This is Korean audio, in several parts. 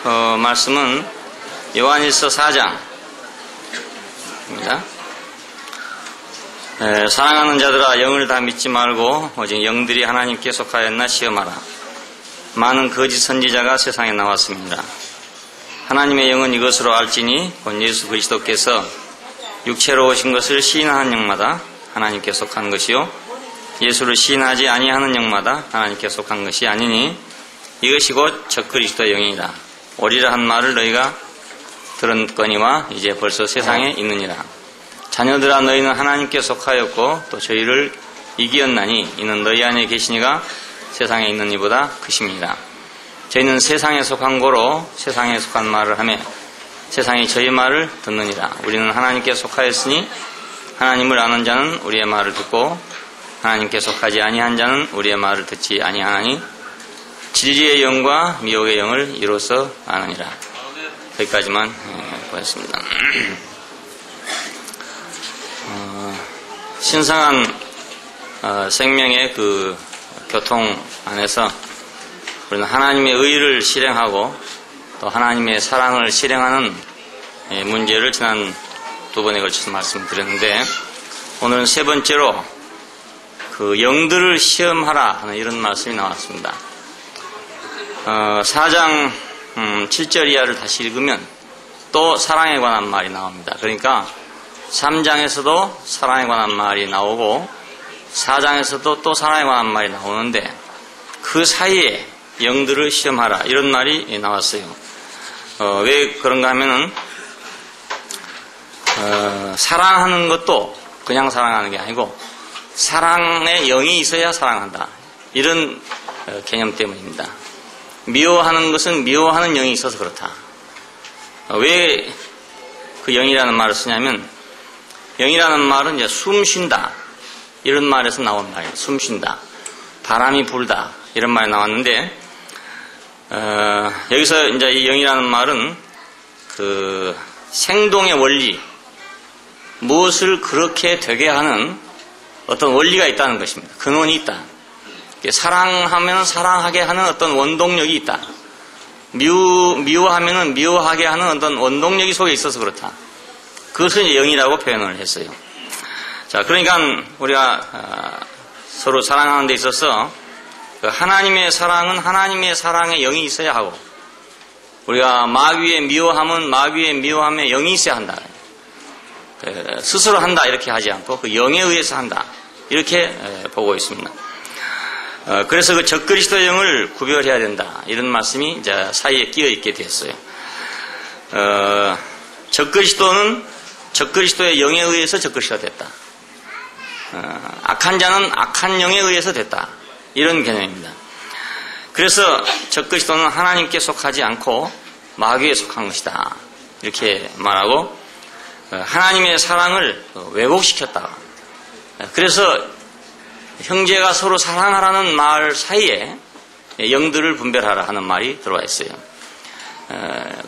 말씀은 요한일서 4장입니다. 사랑하는 자들아, 영을 다 믿지 말고 오직 영들이 하나님께 속하였나 시험하라. 많은 거짓 선지자가 세상에 나왔습니다. 하나님의 영은 이것으로 알지니 곧 예수 그리스도께서 육체로 오신 것을 시인하는 영마다 하나님께 속한 것이요, 예수를 시인하지 아니하는 영마다 하나님께 속한 것이 아니니 이것이 곧 적그리스도의 영이니라. 오리라 한 말을 너희가 들었거니와 이제 벌써 세상에 있느니라. 자녀들아, 너희는 하나님께 속하였고 또 저희를 이기었나니 이는 너희 안에 계시니가 세상에 있는 이보다 크심이니라. 저희는 세상에 속한 고로 세상에 속한 말을 하며 세상이 저희 말을 듣느니라. 우리는 하나님께 속하였으니 하나님을 아는 자는 우리의 말을 듣고 하나님께 속하지 아니한 자는 우리의 말을 듣지 아니하나니 진리의 영과 미혹의 영을 이로써 아느니라. 여기까지만 보겠습니다. 신성한 생명의 그 교통 안에서 우리는 하나님의 의를 실행하고 또 하나님의 사랑을 실행하는 문제를 지난 두 번에 걸쳐서 말씀드렸는데, 오늘은 세 번째로 그 영들을 시험하라 하는 이런 말씀이 나왔습니다. 4장 7절 이하를 다시 읽으면 또 사랑에 관한 말이 나옵니다. 그러니까 3장에서도 사랑에 관한 말이 나오고 4장에서도 또 사랑에 관한 말이 나오는데, 그 사이에 영들을 시험하라 이런 말이 나왔어요. 왜 그런가 하면은 사랑하는 것도 그냥 사랑하는 게 아니고 사랑에 영이 있어야 사랑한다, 이런 개념 때문입니다. 미워하는 것은 미워하는 영이 있어서 그렇다. 왜 그 영이라는 말을 쓰냐면, 영이라는 말은 이제 숨 쉰다 이런 말에서 나온 말이에요. 숨 쉰다, 바람이 불다 이런 말이 나왔는데, 여기서 이제 이 영이라는 말은 그 생동의 원리, 무엇을 그렇게 되게 하는 어떤 원리가 있다는 것입니다. 근원이 있다. 사랑하면 사랑하게 하는 어떤 원동력이 있다. 미워하면 미워하게 하는 어떤 원동력이 속에 있어서 그렇다. 그것을 이제 영이라고 표현을 했어요. 자, 그러니까 우리가 서로 사랑하는 데 있어서 하나님의 사랑은 하나님의 사랑에 영이 있어야 하고, 우리가 마귀의 미워함은 마귀의 미워함에 영이 있어야 한다. 스스로 한다 이렇게 하지 않고 그 영에 의해서 한다 이렇게 보고 있습니다. 그래서 그 적그리스도의 영을 구별해야 된다 이런 말씀이 이제 사이에 끼어 있게 됐어요. 적그리스도는 적그리스도의 영에 의해서 적그리스도가 됐다. 악한 자는 악한 영에 의해서 됐다, 이런 개념입니다. 그래서 적그리스도는 하나님께 속하지 않고 마귀에 속한 것이다 이렇게 말하고, 하나님의 사랑을 왜곡시켰다. 그래서 형제가 서로 사랑하라는 말 사이에 영들을 분별하라 하는 말이 들어와 있어요.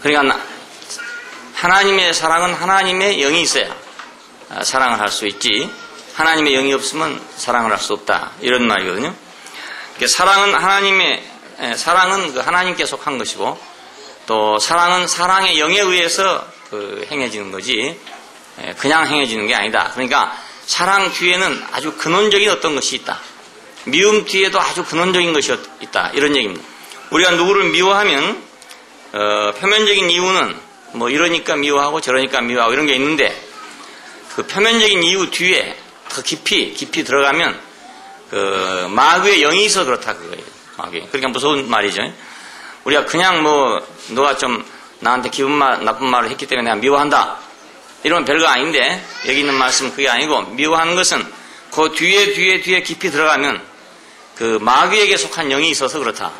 그러니까 하나님의 사랑은 하나님의 영이 있어야 사랑을 할 수 있지, 하나님의 영이 없으면 사랑을 할 수 없다, 이런 말이거든요. 사랑은 그 하나님께 속한 것이고, 또 사랑은 사랑의 영에 의해서 행해지는 거지 그냥 행해지는 게 아니다. 그러니까 사랑 뒤에는 아주 근원적인 어떤 것이 있다. 미움 뒤에도 아주 근원적인 것이 있다, 이런 얘기입니다. 우리가 누구를 미워하면 표면적인 이유는 뭐 이러니까 미워하고 저러니까 미워하고 이런 게 있는데, 그 표면적인 이유 뒤에 더 깊이 들어가면 그 마귀의 영이 있어 그렇다 그거예요. 마귀. 그러니까 무서운 말이죠. 우리가 그냥 뭐 너가 좀 나한테 나쁜 말을 했기 때문에 내가 미워한다 이러면 별거 아닌데, 여기 있는 말씀은 그게 아니고, 미워하는 것은 그 뒤에 깊이 들어가면 그 마귀에게 속한 영이 있어서 그렇다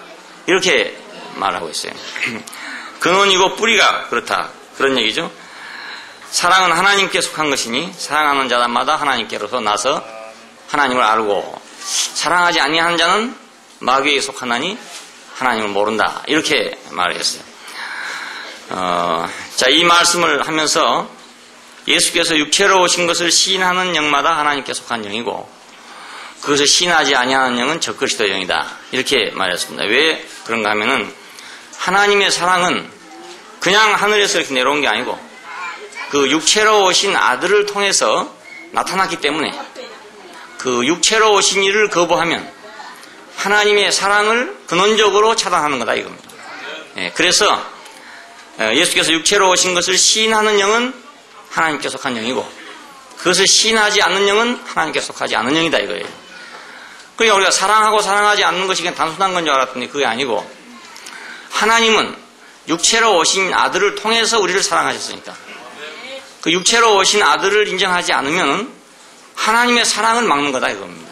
이렇게 말하고 있어요. 근원이고 뿌리가 그렇다, 그런 얘기죠. 사랑은 하나님께 속한 것이니 사랑하는 자마다 하나님께로서 나서 하나님을 알고, 사랑하지 아니하는 자는 마귀에게 속하나니 하나님을 모른다, 이렇게 말을 했어요. 자, 이 말씀을 하면서 예수께서 육체로 오신 것을 시인하는 영마다 하나님께 속한 영이고, 그것을 시인하지 아니하는 영은 적그리스도의 영이다, 이렇게 말했습니다. 왜 그런가 하면은 하나님의 사랑은 그냥 하늘에서 이렇게 내려온 게 아니고 그 육체로 오신 아들을 통해서 나타났기 때문에 그 육체로 오신 이를 거부하면 하나님의 사랑을 근원적으로 차단하는 거다 이겁니다. 예, 그래서 예수께서 육체로 오신 것을 시인하는 영은 하나님께 속한 영이고 그것을 시인하지 않는 영은 하나님께 속하지 않는 영이다 이거예요. 그러니까 우리가 사랑하고 사랑하지 않는 것이 그냥 단순한 건 줄 알았더니 그게 아니고 하나님은 육체로 오신 아들을 통해서 우리를 사랑하셨으니까 그 육체로 오신 아들을 인정하지 않으면 하나님의 사랑을 막는 거다 이겁니다.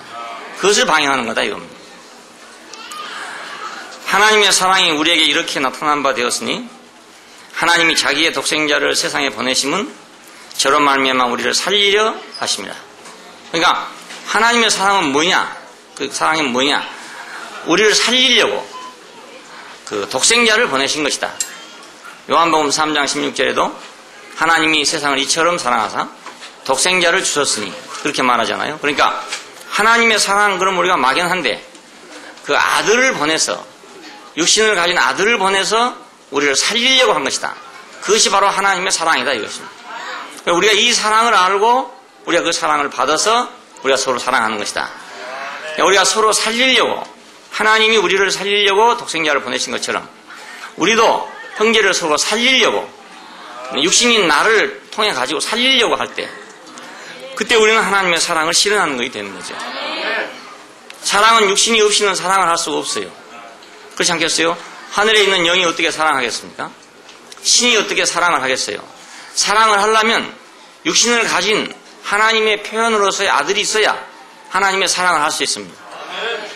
그것을 방해하는 거다 이겁니다. 하나님의 사랑이 우리에게 이렇게 나타난 바 되었으니 하나님이 자기의 독생자를 세상에 보내심은 저로 말미암아 우리를 살리려 하십니다. 그러니까 하나님의 사랑은 뭐냐? 그 사랑이 뭐냐? 우리를 살리려고 그 독생자를 보내신 것이다. 요한복음 3장 16절에도 하나님이 세상을 이처럼 사랑하사 독생자를 주셨으니 그렇게 말하잖아요. 그러니까 하나님의 사랑 그럼 우리가 막연한데 그 아들을 보내서 육신을 가진 아들을 보내서 우리를 살리려고 한 것이다. 그것이 바로 하나님의 사랑이다 이것입니다. 우리가 이 사랑을 알고 우리가 그 사랑을 받아서 우리가 서로 사랑하는 것이다. 우리가 서로 살리려고 하나님이 우리를 살리려고 독생자를 보내신 것처럼 우리도 형제를 서로 살리려고 육신인 나를 통해 가지고 살리려고 할 때 그때 우리는 하나님의 사랑을 실현하는 것이 되는 거죠. 사랑은 육신이 없이는 사랑을 할 수가 없어요. 그렇지 않겠어요? 하늘에 있는 영이 어떻게 사랑하겠습니까? 신이 어떻게 사랑을 하겠어요? 사랑을 하려면 육신을 가진 하나님의 표현으로서의 아들이 있어야 하나님의 사랑을 할 수 있습니다.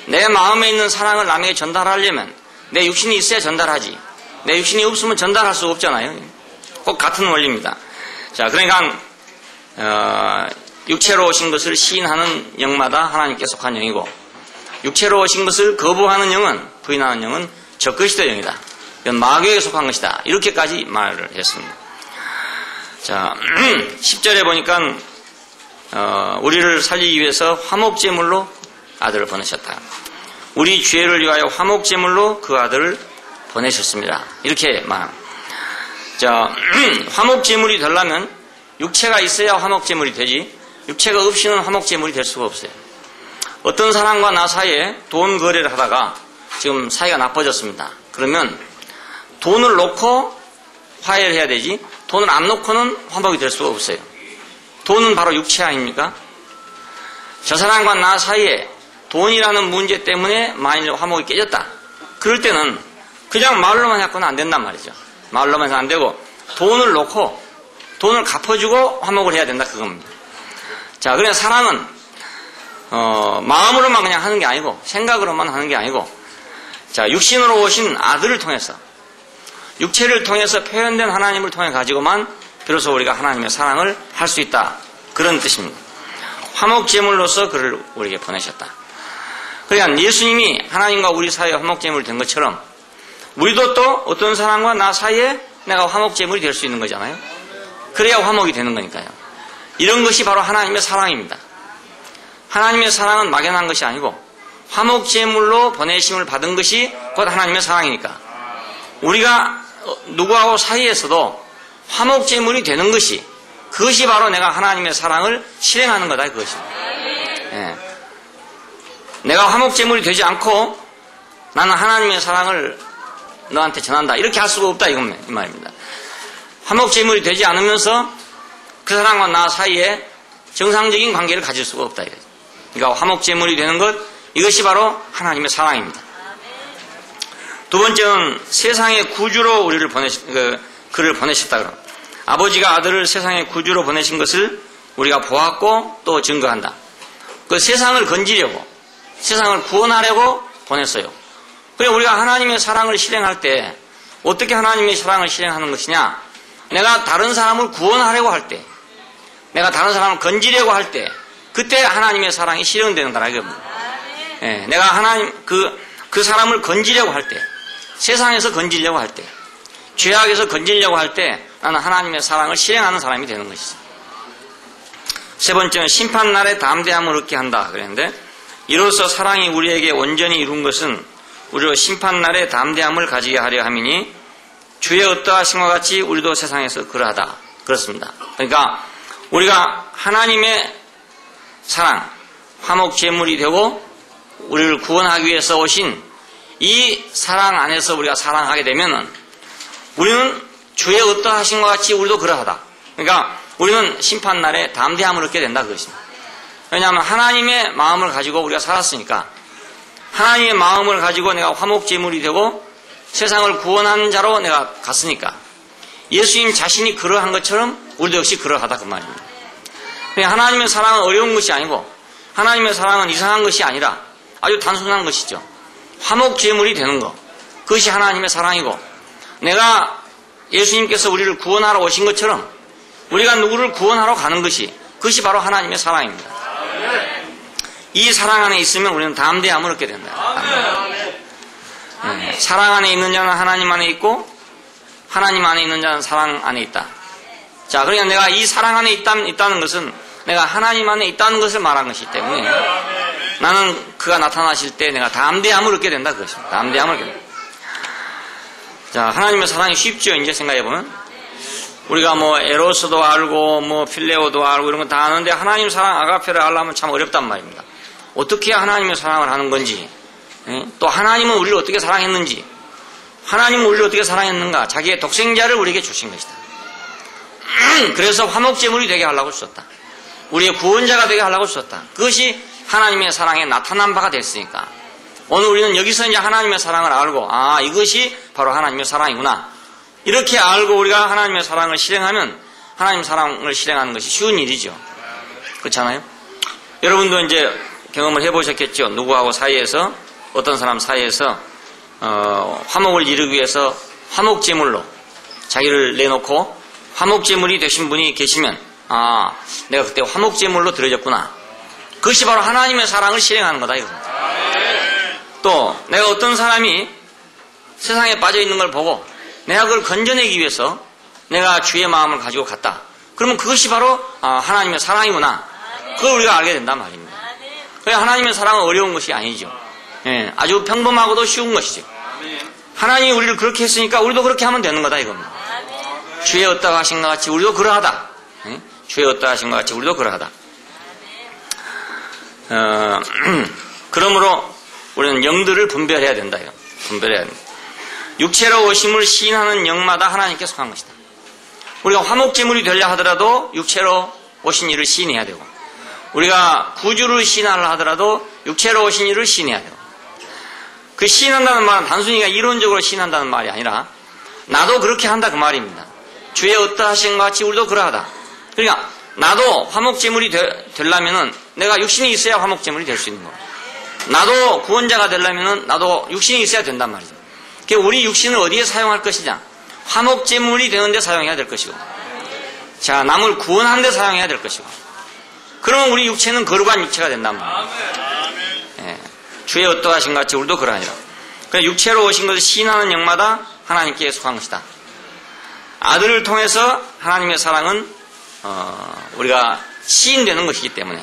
내 마음에 있는 사랑을 남에게 전달하려면 내 육신이 있어야 전달하지. 내 육신이 없으면 전달할 수가 없잖아요. 꼭 같은 원리입니다. 자, 그러니까 육체로 오신 것을 시인하는 영마다 하나님께 속한 영이고 육체로 오신 것을 거부하는 영은 부인하는 영은 적그리스도 영이다. 이건 마귀에게 속한 것이다. 이렇게까지 말을 했습니다. 자, 10절에 보니까 우리를 살리기 위해서 화목제물로 아들을 보내셨다. 우리 죄를 위하여 화목제물로 그 아들을 보내셨습니다. 이렇게 말합니다. 자, 화목제물이 되려면 육체가 있어야 화목제물이 되지 육체가 없이는 화목제물이 될 수가 없어요. 어떤 사람과 나 사이에 돈 거래를 하다가 지금 사이가 나빠졌습니다. 그러면 돈을 놓고 화해를 해야 되지 돈을 안 놓고는 화목이 될 수가 없어요. 돈은 바로 육체 아닙니까? 저 사람과 나 사이에 돈이라는 문제 때문에 만일 화목이 깨졌다. 그럴 때는 그냥 말로만 해서는 안 된단 말이죠. 말로만 해서 안 되고 돈을 놓고 돈을 갚아주고 화목을 해야 된다 그겁니다. 자, 그래 사랑은 마음으로만 그냥 하는 게 아니고 생각으로만 하는 게 아니고 자, 육신으로 오신 아들을 통해서 육체를 통해서 표현된 하나님을 통해 가지고만 비로소 우리가 하나님의 사랑을 할 수 있다. 그런 뜻입니다. 화목제물로서 그를 우리에게 보내셨다. 그러니까 예수님이 하나님과 우리 사이에 화목제물이 된 것처럼 우리도 또 어떤 사람과 나 사이에 내가 화목제물이 될 수 있는 거잖아요. 그래야 화목이 되는 거니까요. 이런 것이 바로 하나님의 사랑입니다. 하나님의 사랑은 막연한 것이 아니고 화목제물로 보내심을 받은 것이 곧 하나님의 사랑이니까 우리가 누구하고 사이에서도 화목제물이 되는 것이 그것이 바로 내가 하나님의 사랑을 실행하는 거다 그것입니다. 예. 내가 화목제물이 되지 않고 나는 하나님의 사랑을 너한테 전한다 이렇게 할 수가 없다 이 말입니다. 화목제물이 되지 않으면서 그 사람과 나 사이에 정상적인 관계를 가질 수가 없다 이거죠. 그러니까 화목제물이 되는 것 이것이 바로 하나님의 사랑입니다. 두 번째는 세상의 구주로 우리를 그를 보내셨다 그럼 아버지가 아들을 세상의 구주로 보내신 것을 우리가 보았고 또 증거한다. 그 세상을 건지려고 세상을 구원하려고 보냈어요. 그래서 우리가 하나님의 사랑을 실행할 때 어떻게 하나님의 사랑을 실행하는 것이냐? 내가 다른 사람을 구원하려고 할 때, 내가 다른 사람을 건지려고 할 때, 그때 하나님의 사랑이 실현되는 거라 이겁니다. 예, 내가 그 사람을 건지려고 할 때, 세상에서 건지려고 할 때, 죄악에서 건지려고 할 때, 나는 하나님의 사랑을 실행하는 사람이 되는 것이죠. 세 번째는 심판날에 담대함을 얻게 한다 그랬는데, 이로써 사랑이 우리에게 온전히 이룬 것은 우리로 심판날에 담대함을 가지게 하려 함이니 주의 어떠하심과 같이 우리도 세상에서 그러하다. 그렇습니다. 그러니까 우리가 하나님의 사랑, 화목제물이 되고 우리를 구원하기 위해서 오신 이 사랑 안에서 우리가 사랑하게 되면 우리는 주의 어떠하심과 같이 우리도 그러하다. 그러니까 우리는 심판날에 담대함을 얻게 된다 그것입니다. 왜냐하면 하나님의 마음을 가지고 우리가 살았으니까 하나님의 마음을 가지고 내가 화목제물이 되고 세상을 구원하는 자로 내가 갔으니까 예수님 자신이 그러한 것처럼 우리도 역시 그러하다 그 말입니다. 하나님의 사랑은 어려운 것이 아니고 하나님의 사랑은 이상한 것이 아니라 아주 단순한 것이죠. 화목제물이 되는 것, 그것이 하나님의 사랑이고 내가 예수님께서 우리를 구원하러 오신 것처럼 우리가 누구를 구원하러 가는 것이 그것이 바로 하나님의 사랑입니다. 이 사랑 안에 있으면 우리는 담대함을 얻게 된다. 사랑 안에 있는 자는 하나님 안에 있고 하나님 안에 있는 자는 사랑 안에 있다. 자, 그러니까 내가 이 사랑 안에 있다는 것은 내가 하나님 안에 있다는 것을 말한 것이기 때문에 나는 그가 나타나실 때 내가 담대함을 얻게 된다 그것입니다. 담대함을 얻게 된다. 자, 하나님의 사랑이 쉽죠. 이제 생각해보면 우리가 뭐 에로스도 알고 뭐 필레오도 알고 이런 거 다 아는데 하나님 사랑 아가페를 알려면 참 어렵단 말입니다. 어떻게 하나님의 사랑을 하는 건지, 또 하나님은 우리를 어떻게 사랑했는지, 하나님은 우리를 어떻게 사랑했는가, 자기의 독생자를 우리에게 주신 것이다. 그래서 화목제물이 되게 하려고 주셨다. 우리의 구원자가 되게 하려고 주셨다. 그것이 하나님의 사랑에 나타난 바가 됐으니까 오늘 우리는 여기서 이제 하나님의 사랑을 알고 이것이 바로 하나님의 사랑이구나. 이렇게 알고 우리가 하나님의 사랑을 실행하면 하나님 사랑을 실행하는 것이 쉬운 일이죠. 그렇잖아요? 여러분도 이제 경험을 해보셨겠죠. 누구하고 사이에서 어떤 사람 사이에서 화목을 이루기 위해서 화목제물로 자기를 내놓고 화목제물이 되신 분이 계시면 내가 그때 화목제물로 드려졌구나. 그것이 바로 하나님의 사랑을 실행하는 거다 이겁니다. 또 내가 어떤 사람이 세상에 빠져있는 걸 보고 내가 그걸 건져내기 위해서 내가 주의 마음을 가지고 갔다. 그러면 그것이 바로 하나님의 사랑이구나. 그걸 우리가 알게 된단 말입니다. 하나님의 사랑은 어려운 것이 아니죠. 아주 평범하고도 쉬운 것이죠. 하나님이 우리를 그렇게 했으니까 우리도 그렇게 하면 되는 거다 이겁니다. 주의 어떠하신 것 같이 우리도 그러하다. 주의 어떠하신 것 같이 우리도 그러하다. 그러므로 우리는 영들을 분별해야 된다. 분별해야 된다. 육체로 오심을 시인하는 영마다 하나님께 속한 것이다. 우리가 화목제물이 되려 하더라도 육체로 오신 이를 시인해야 되고 우리가 구주를 시인하려 하더라도 육체로 오신 이를 시인해야 되고 그 시인한다는 말은 단순히 이론적으로 시인한다는 말이 아니라 나도 그렇게 한다 그 말입니다. 주의 어떠하신 것 같이 우리도 그러하다. 그러니까 나도 화목제물이 되려면은 내가 육신이 있어야 화목제물이 될 수 있는 거고 나도 구원자가 되려면은 나도 육신이 있어야 된단 말이죠. 그러니까 우리 육신을 어디에 사용할 것이냐? 화목제물이 되는데 사용해야 될 것이고 자, 남을 구원하는 데 사용해야 될 것이고 그러면 우리 육체는 거룩한 육체가 된단 말이에요. 주의 어떠하신 것 같이 우리도 그러하니라. 그러니까 육체로 오신 것을 시인하는 영마다 하나님께 속한 것이다. 아들을 통해서 하나님의 사랑은 우리가 시인되는 것이기 때문에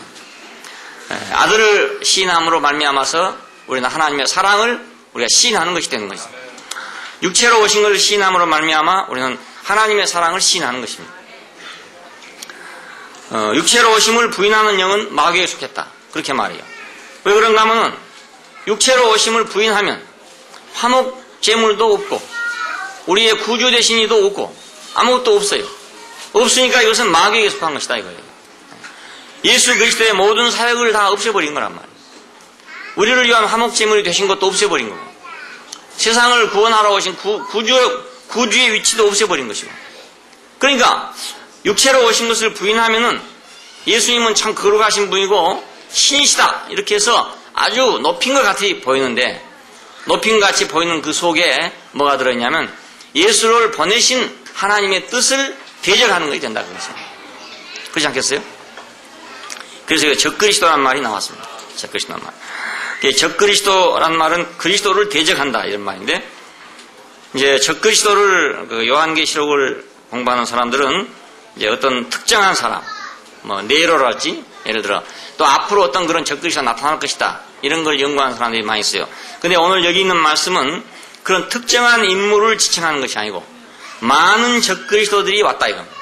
아들을 시인함으로 말미암아서 우리는 하나님의 사랑을 우리가 시인하는 것이 되는 것이죠. 육체로 오신 것을 시인함으로 말미암아 우리는 하나님의 사랑을 시인하는 것입니다. 육체로 오심을 부인하는 영은 마귀에 속했다. 그렇게 말해요. 왜 그런가 하면은 육체로 오심을 부인하면 화목제물도 없고 우리의 구주 되신 이도 없고 아무것도 없어요. 없으니까 이것은 마귀에게 속한 것이다 이거예요. 예수 그리스도의 모든 사역을 다 없애버린 거란 말이에요. 우리를 위한 화목제물이 되신 것도 없애버린 거고 세상을 구원하러 오신 구주의 위치도 없애버린 것이고 그러니까 육체로 오신 것을 부인하면은 예수님은 참 거룩하신 분이고 신이시다 이렇게 해서 아주 높인 것 같이 보이는데 높인 것 같이 보이는 그 속에 뭐가 들어있냐면 예수를 보내신 하나님의 뜻을 대적하는 것이 된다 그러죠. 그렇지 않겠어요? 그래서 적그리스도라는 말이 나왔습니다. 적그리스도라는 말. 적그리스도라는 말은 그리스도를 대적한다 이런 말인데 이제 적그리스도를 요한계시록을 공부하는 사람들은 이제 어떤 특정한 사람 뭐 네로랄지 예를 들어 또 앞으로 어떤 그런 적그리스도가 나타날 것이다 이런 걸 연구하는 사람들이 많이 있어요. 근데 오늘 여기 있는 말씀은 그런 특정한 인물을 지칭하는 것이 아니고 많은 적그리스도들이 왔다 이겁니다.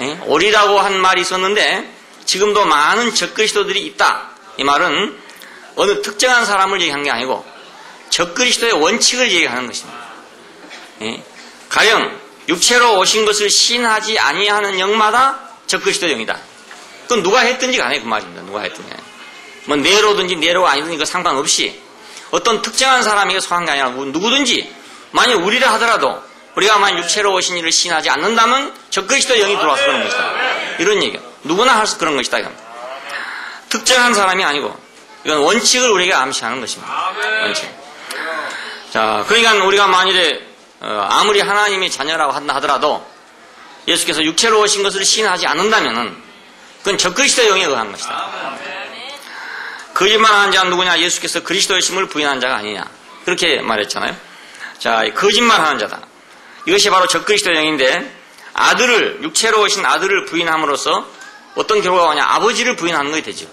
예? 오리라고 한 말이 있었는데 지금도 많은 적그리스도들이 있다. 이 말은 어느 특정한 사람을 얘기한 게 아니고 적그리스도의 원칙을 얘기하는 것입니다. 예? 가령 육체로 오신 것을 시인하지 아니하는 영마다 적그리스도 영이다. 그건 누가 했든지 간에 그 말입니다. 누가 했든지 간에. 뭐 네로든지 네로가 아니든지 그 상관없이 어떤 특정한 사람에게 속한 게 아니라 누구든지 만약 우리라 하더라도 우리가 만약 육체로 오신 이를 시인하지 않는다면 적그리스도 영이 들어와서 그런 것이다. 이런 얘기야. 누구나 할 수 그런 것이다. 이건. 특정한 사람이 아니고 이건 원칙을 우리에게 암시하는 것입니다. 원칙. 자, 그러니까 우리가 만일에 아무리 하나님의 자녀라고 한다 하더라도 예수께서 육체로 오신 것을 시인하지 않는다면은 그건 적그리스도 영에 의한 것이다. 거짓말하는 자는 누구냐? 예수께서 그리스도의 심을 부인한 자가 아니냐? 그렇게 말했잖아요. 자, 거짓말하는 자다. 이것이 바로 적그리스도 영인데 육체로 오신 아들을 부인함으로써 어떤 결과가 오냐? 아버지를 부인하는 것이 되죠.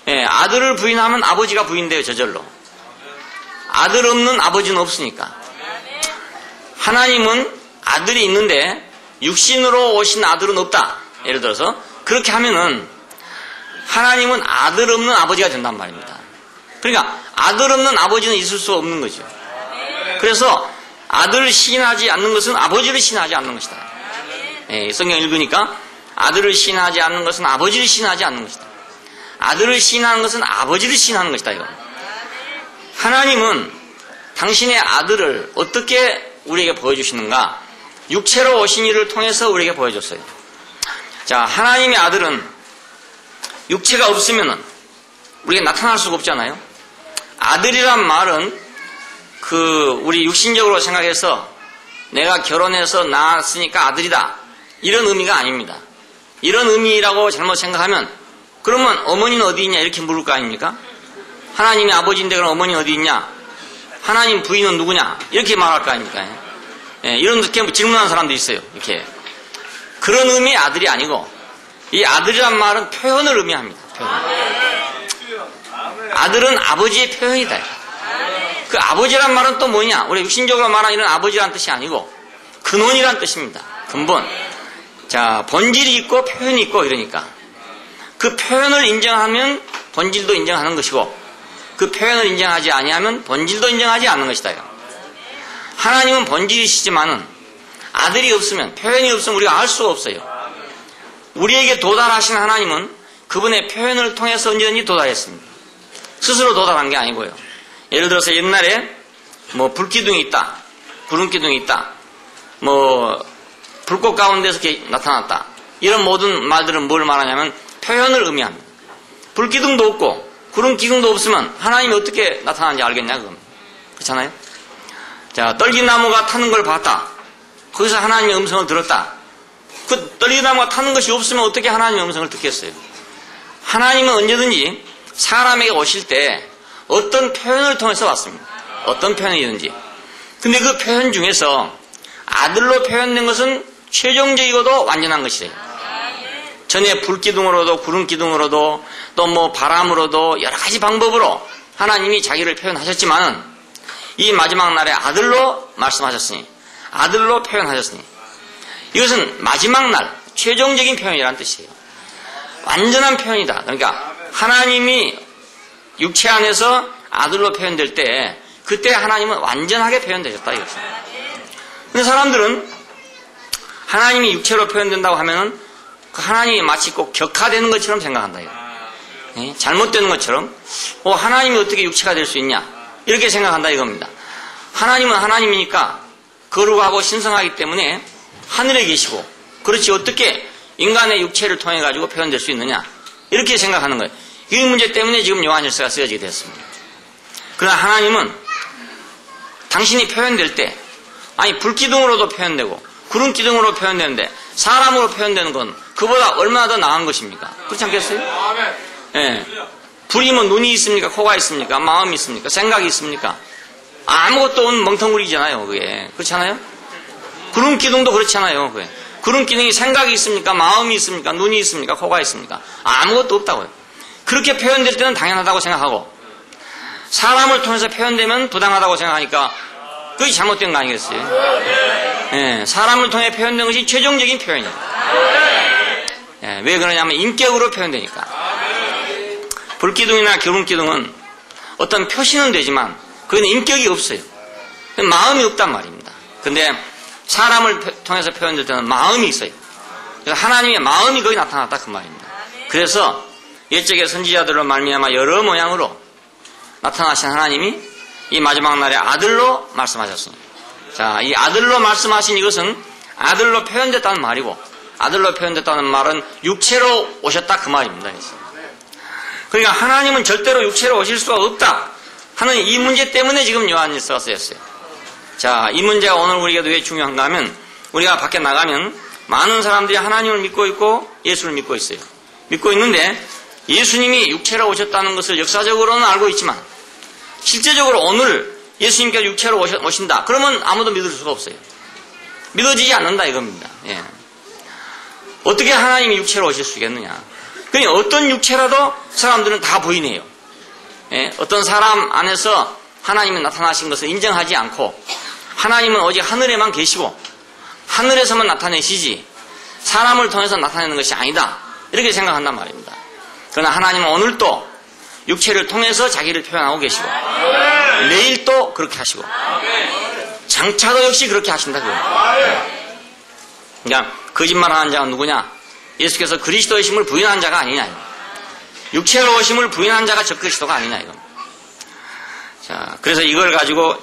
예, 아들을 부인하면 아버지가 부인돼요, 저절로. 아들 없는 아버지는 없으니까. 하나님은 아들이 있는데 육신으로 오신 아들은 없다. 예를 들어서 그렇게 하면은 하나님은 아들 없는 아버지가 된단 말입니다. 그러니까 아들 없는 아버지는 있을 수 없는 거죠. 그래서 아들을 시인하지 않는 것은 아버지를 시인하지 않는 것이다. 예, 성경 읽으니까 아들을 시인하지 않는 것은 아버지를 시인하지 않는 것이다. 아들을 시인하는 것은 아버지를 시인하는 것이다. 이거. 하나님은 당신의 아들을 어떻게 우리에게 보여주시는가? 육체로 오신 이를 통해서 우리에게 보여줬어요. 자, 하나님의 아들은 육체가 없으면 우리가 나타날 수가 없잖아요. 아들이란 말은 우리 육신적으로 생각해서 내가 결혼해서 낳았으니까 아들이다. 이런 의미가 아닙니다. 이런 의미라고 잘못 생각하면 그러면 어머니는 어디 있냐 이렇게 물을 거 아닙니까? 하나님이 아버지인데 그럼 어머니는 어디 있냐? 하나님 부인은 누구냐? 이렇게 말할 거 아닙니까? 예, 이렇게 질문하는 사람도 있어요. 이렇게. 그런 의미의 아들이 아니고 이 아들이란 말은 표현을 의미합니다. 표현. 아들은 아버지의 표현이다. 그 아버지란 말은 또 뭐냐? 우리 육신적으로 말하는 이런 아버지란 뜻이 아니고 근원이란 뜻입니다. 근본. 자, 본질이 있고 표현이 있고 이러니까 그 표현을 인정하면 본질도 인정하는 것이고 그 표현을 인정하지 아니하면 본질도 인정하지 않는 것이다. 하나님은 본질이시지만은 아들이 없으면 표현이 없으면 우리가 알 수가 없어요. 우리에게 도달하신 하나님은 그분의 표현을 통해서 언제든지 도달했습니다. 스스로 도달한 게 아니고요. 예를 들어서 옛날에 뭐 불기둥이 있다, 구름기둥이 있다, 뭐 불꽃 가운데서 이렇게 나타났다. 이런 모든 말들은 뭘 말하냐면 표현을 의미합니다. 불기둥도 없고 구름기둥도 없으면 하나님이 어떻게 나타나는지 알겠냐 그건. 그렇잖아요. 자, 떨기나무가 타는 걸 봤다. 거기서 하나님의 음성을 들었다. 그 떨기나무가 타는 것이 없으면 어떻게 하나님의 음성을 듣겠어요? 하나님은 언제든지 사람에게 오실 때 어떤 표현을 통해서 왔습니다. 어떤 표현이든지. 근데 그 표현 중에서 아들로 표현된 것은 최종적이고도 완전한 것이래요. 전에 불기둥으로도 구름기둥으로도 또 뭐 바람으로도 여러 가지 방법으로 하나님이 자기를 표현하셨지만은 이 마지막 날에 아들로 말씀하셨으니 아들로 표현하셨으니 이것은 마지막 날 최종적인 표현이라는 뜻이에요. 완전한 표현이다. 그러니까 하나님이 육체 안에서 아들로 표현될 때 그때 하나님은 완전하게 표현되셨다 이거죠. 근데 사람들은 하나님이 육체로 표현된다고 하면은 그 하나님이 마치 꼭 격화되는 것처럼 생각한다 이거. 네? 잘못되는 것처럼 하나님이 어떻게 육체가 될 수 있냐 이렇게 생각한다 이겁니다. 하나님은 하나님이니까 거룩하고 신성하기 때문에 하늘에 계시고 그렇지 어떻게 인간의 육체를 통해 가지고 표현될 수 있느냐 이렇게 생각하는 거예요. 이 문제 때문에 지금 요한일서가 쓰여지게 됐습니다. 그러나 하나님은 당신이 표현될 때 아니 불기둥으로도 표현되고 구름기둥으로 표현되는데 사람으로 표현되는 건 그보다 얼마나 더 나은 것입니까? 그렇지 않겠어요? 예. 불이 뭐 눈이 있습니까? 코가 있습니까? 마음이 있습니까? 생각이 있습니까? 아무것도 없는 멍텅구리잖아요. 그게. 그렇잖아요? 구름기둥도 그렇잖아요. 그게. 구름기둥이 생각이 있습니까? 마음이 있습니까? 눈이 있습니까? 코가 있습니까? 아무것도 없다고요. 그렇게 표현될 때는 당연하다고 생각하고 사람을 통해서 표현되면 부당하다고 생각하니까 그게 잘못된 거 아니겠어요? 예, 사람을 통해 표현된 것이 최종적인 표현이에요. 예, 왜 그러냐면 인격으로 표현되니까. 불기둥이나 결혼기둥은 어떤 표시는 되지만 그건 인격이 없어요. 마음이 없단 말입니다. 근데 사람을 통해서 표현될 때는 마음이 있어요. 그래서 하나님의 마음이 거기 나타났다 그 말입니다. 그래서 옛적의 선지자들로 말미암아 여러 모양으로 나타나신 하나님이 이 마지막 날에 아들로 말씀하셨습니다. 자, 이 아들로 말씀하신 이것은 아들로 표현됐다는 말이고, 아들로 표현됐다는 말은 육체로 오셨다 그 말입니다. 그러니까 하나님은 절대로 육체로 오실 수가 없다 하는 이 문제 때문에 지금 요한일서가 쓰였어요. 자, 이 문제가 오늘 우리에게도 왜 중요한가 하면, 우리가 밖에 나가면 많은 사람들이 하나님을 믿고 있고 예수를 믿고 있어요. 믿고 있는데 예수님이 육체로 오셨다는 것을 역사적으로는 알고 있지만 실제적으로 오늘 예수님께서 육체로 오신다 그러면 아무도 믿을 수가 없어요. 믿어지지 않는다 이겁니다. 예. 어떻게 하나님이 육체로 오실 수 있겠느냐. 그러니까 어떤 육체라도 사람들은 다 부인해요. 예. 어떤 사람 안에서 하나님이 나타나신 것을 인정하지 않고 하나님은 오직 하늘에만 계시고 하늘에서만 나타내시지 사람을 통해서 나타내는 것이 아니다 이렇게 생각한단 말입니다. 그러나 하나님은 오늘도 육체를 통해서 자기를 표현하고 계시고 내일도 그렇게 하시고 장차도 역시 그렇게 하신다고요. 그러니까 거짓말하는 자가 누구냐? 예수께서 그리스도이심을 부인한 자가 아니냐. 육체로 오심을 부인한 자가 적그리스도가 아니냐 이겁니다. 자, 그래서 이걸 가지고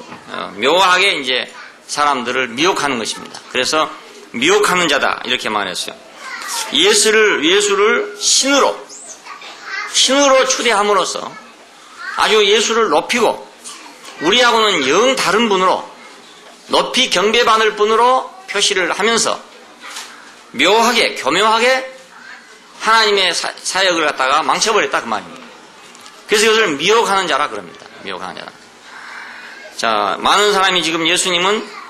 묘하게 이제 사람들을 미혹하는 것입니다. 그래서 미혹하는 자다 이렇게 말했어요. 예수를 신으로 추대함으로써 아주 예수를 높이고 우리하고는 영 다른 분으로 높이 경배받을 분으로 표시를 하면서 묘하게 교묘하게 하나님의 사역을 갖다가 망쳐버렸다 그 말입니다. 그래서 이것을 미혹하는 자라 그럽니다. 미혹하는 자라. 자, 많은 사람이 지금 예수님은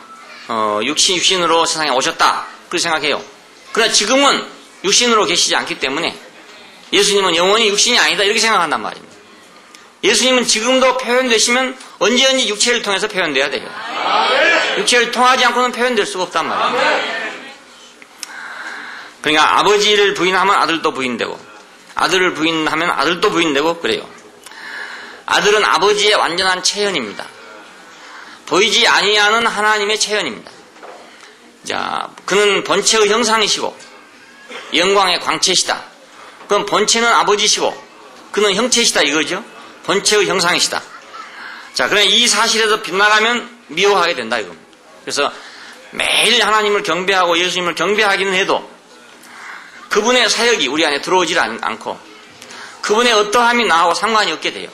육신으로 세상에 오셨다 그렇게 생각해요. 그러나 지금은 육신으로 계시지 않기 때문에 예수님은 영원히 육신이 아니다 이렇게 생각한단 말입니다. 예수님은 지금도 표현되시면 언제든지 육체를 통해서 표현돼야 돼요. 육체를 통하지 않고는 표현될 수가 없단 말입니다. 그러니까 아버지를 부인하면 아들도 부인되고 아들을 부인하면 아들도 부인되고 그래요. 아들은 아버지의 완전한 체현입니다. 보이지 아니하는 하나님의 체현입니다. 자, 그는 본체의 형상이시고 영광의 광채시다. 그럼 본체는 아버지시고 그는 형체시다 이거죠. 본체의 형상이시다. 자, 그럼 이 사실에서 빗나가면 미워하게 된다 이겁니다. 그래서 매일 하나님을 경배하고 예수님을 경배하기는 해도 그분의 사역이 우리 안에 들어오질 않고 그분의 어떠함이 나하고 상관이 없게 돼요.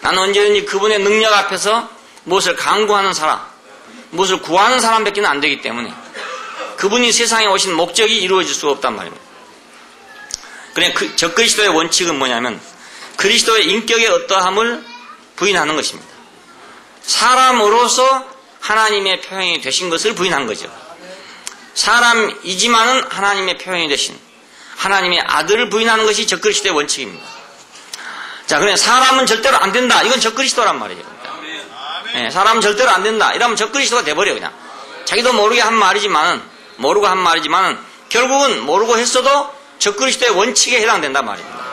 나는 언제든지 그분의 능력 앞에서 무엇을 강구하는 사람, 무엇을 구하는 사람밖에 안 되기 때문에 그분이 세상에 오신 목적이 이루어질 수가 없단 말입니다. 그래, 적그리스도의 원칙은 뭐냐면 그리스도의 인격의 어떠함을 부인하는 것입니다. 사람으로서 하나님의 표현이 되신 것을 부인한 거죠. 사람이지만은 하나님의 표현이 되신 하나님의 아들을 부인하는 것이 적그리스도의 원칙입니다. 자, 그래 사람은 절대로 안 된다. 이건 적그리스도란 말이에요. 네, 사람은 절대로 안 된다. 이러면 적그리스도가 돼버려요. 그냥 자기도 모르게 한 말이지만은 결국은 모르고 했어도 적그리스도의 원칙에 해당된단 말입니다.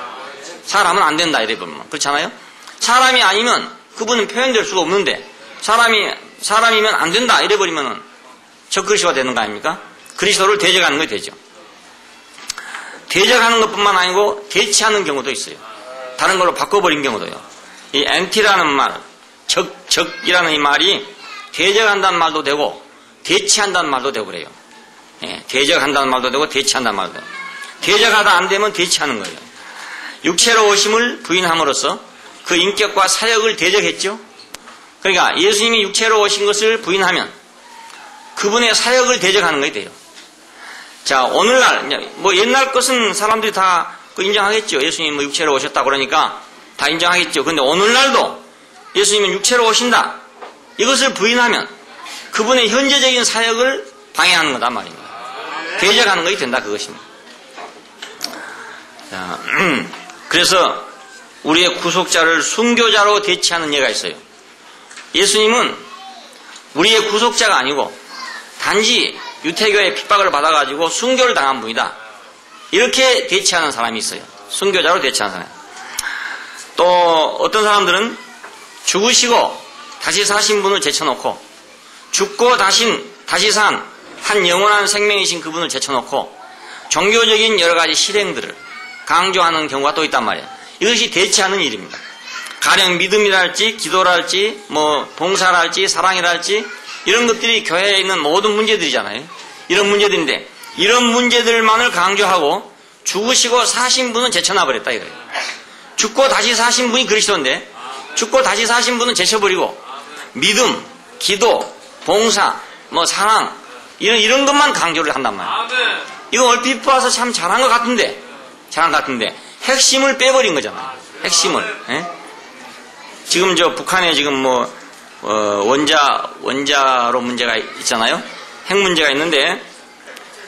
사람은 안 된다 이래 보면 그렇잖아요. 사람이 아니면 그분은 표현될 수가 없는데 사람이면 안 된다 이래 버리면은 적그리스도가 되는 거 아닙니까? 그리스도를 대적하는 게 되죠. 대적하는 것뿐만 아니고 대치하는 경우도 있어요. 다른 걸로 바꿔버린 경우도요. 이 엔티라는 말, 적이라는 이 말이 대적한다는 말도 되고 대치한다는 말도 되고 그래요. 예, 대적한다는 말도 되고 대치한다는 말도 되고 대적하다 안 되면 대치하는 거예요. 육체로 오심을 부인함으로써 그 인격과 사역을 대적했죠. 그러니까 예수님이 육체로 오신 것을 부인하면 그분의 사역을 대적하는 것이 돼요. 자, 오늘날 뭐 옛날 것은 사람들이 다 인정하겠죠. 예수님이 뭐 육체로 오셨다 그러니까 다 인정하겠죠. 그런데 오늘날도 예수님은 육체로 오신다 이것을 부인하면 그분의 현재적인 사역을 방해하는 거다 말입니다. 대적하는 것이 된다 그것입니다. 자, 그래서 우리의 구속자를 순교자로 대치하는 예가 있어요. 예수님은 우리의 구속자가 아니고 단지 유태교의 핍박을 받아가지고 순교를 당한 분이다. 이렇게 대치하는 사람이 있어요. 순교자로 대치하는 사람. 또 어떤 사람들은 죽으시고 다시 사신 분을 제쳐놓고 죽고 다시 산 한 영원한 생명이신 그분을 제쳐놓고 종교적인 여러 가지 실행들을 강조하는 경우가 또 있단 말이에요. 이것이 대치하는 일입니다. 가령 믿음이랄지 기도랄지 뭐 봉사랄지 사랑이랄지 이런 것들이 교회에 있는 모든 문제들이잖아요. 이런 문제들인데 이런 문제들만을 강조하고 죽으시고 사신 분은 제쳐놔버렸다 이거예요. 죽고 다시 사신 분이 그리스도인데 죽고 다시 사신 분은 제쳐버리고 믿음, 기도, 봉사, 뭐 사랑 이런 것만 강조를 한단 말이에요. 이거 얼핏 봐서 참 잘한 것 같은데 핵심을 빼버린 거잖아요. 핵심을. 예? 지금 저 북한에 지금 뭐 원자로 문제가 있잖아요. 핵 문제가 있는데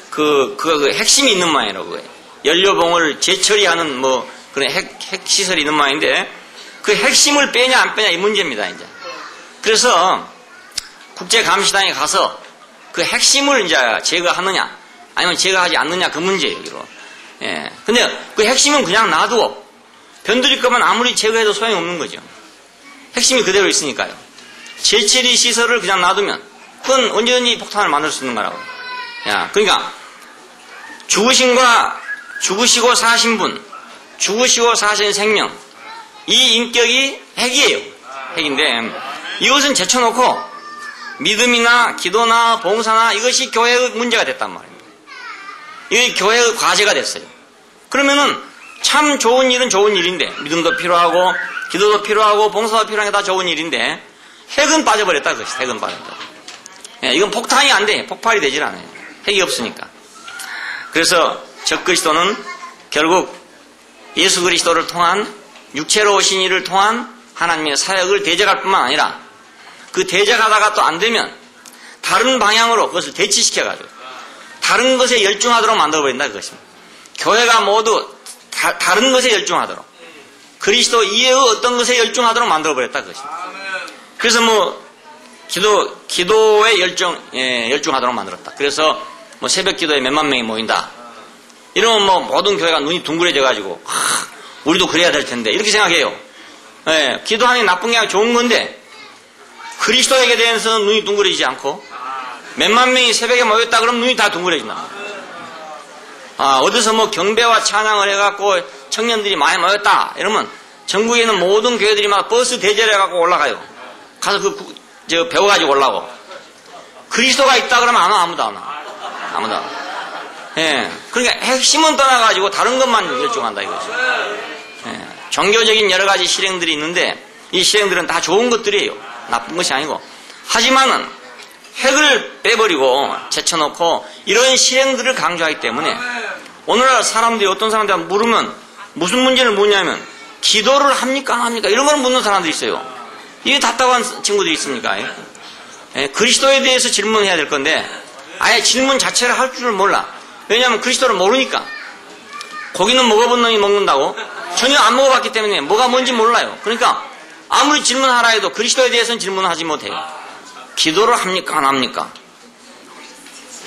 그 핵심이 있는 모양이라고 그래요. 연료봉을 재처리하는 뭐 그런 핵 시설이 있는 모양인데 그 핵심을 빼냐 안 빼냐 이 문제입니다 이제. 그래서 국제감시단에 가서 그 핵심을 이제 제거하느냐 아니면 제거하지 않느냐 그 문제예요. 이거. 예. 근데 그 핵심은 그냥 놔두고 변두리 거면 아무리 제거해도 소용이 없는 거죠. 핵심이 그대로 있으니까요. 재처리 시설을 그냥 놔두면 그건 언제든지 폭탄을 만들 수 있는 거라고. 야, 그러니까 죽으시고 사신 분, 죽으시고 사신 생명, 이 인격이 핵이에요. 핵인데 이것은 제쳐놓고 믿음이나 기도나 봉사나 이것이 교회의 문제가 됐단 말입니다. 이게 교회의 과제가 됐어요. 그러면은 참 좋은 일은 좋은 일인데 믿음도 필요하고 기도도 필요하고 봉사도 필요한 게 다 좋은 일인데 핵은 빠져버렸다 그것이. 핵은 빠져버렸다. 예, 이건 폭탄이 안 돼. 폭발이 되질 않아요. 핵이 없으니까. 그래서 적그리스도는 결국 예수 그리스도를 통한 육체로 오신 이를 통한 하나님의 사역을 대적할 뿐만 아니라 그 대적하다가 또 안 되면 다른 방향으로 그것을 대치시켜가지고 다른 것에 열중하도록 만들어버린다 그것입니다. 교회가 모두 다른 것에 열중하도록 그리스도 이외의 어떤 것에 열중하도록 만들어버렸다 그것입니다. 그래서 뭐 기도에 열중하도록 만들었다. 그래서 뭐 새벽 기도에 몇만 명이 모인다. 이러면 뭐 모든 교회가 눈이 둥그레져가지고 우리도 그래야 될 텐데 이렇게 생각해요. 예, 기도하는 게 나쁜 게 아니라 좋은 건데 그리스도에게 대해서는 눈이 둥그레지지 않고 몇만 명이 새벽에 모였다 그러면 눈이 다 둥그레진다. 어디서 뭐 경배와 찬양을 해갖고 청년들이 많이 모였다 이러면 전국에 있는 모든 교회들이 막 버스 대절해갖고 올라가요. 가서 배워가지고 올라고. 그리스도가 있다 그러면 아무도 안 와. 아무도 안 와. 예. 그러니까 핵심은 떠나가지고 다른 것만 열중한다 이거죠. 예. 종교적인 여러 가지 실행들이 있는데 이 실행들은 다 좋은 것들이에요. 나쁜 것이 아니고. 하지만은 핵을 빼버리고 제쳐놓고 이런 실행들을 강조하기 때문에 오늘날 사람들이 어떤 사람들한테 물으면 무슨 문제를 묻냐면 기도를 합니까 안 합니까 이런 걸 묻는 사람들이 있어요. 이게 답답한 친구들이 있습니까? 예, 그리스도에 대해서 질문해야 될 건데 아예 질문 자체를 할 줄을 몰라. 왜냐하면 그리스도를 모르니까. 고기는 먹어본 놈이 먹는다고 전혀 안 먹어봤기 때문에 뭐가 뭔지 몰라요. 그러니까 아무리 질문하라 해도 그리스도에 대해서는 질문을 하지 못해요. 기도를 합니까 안 합니까?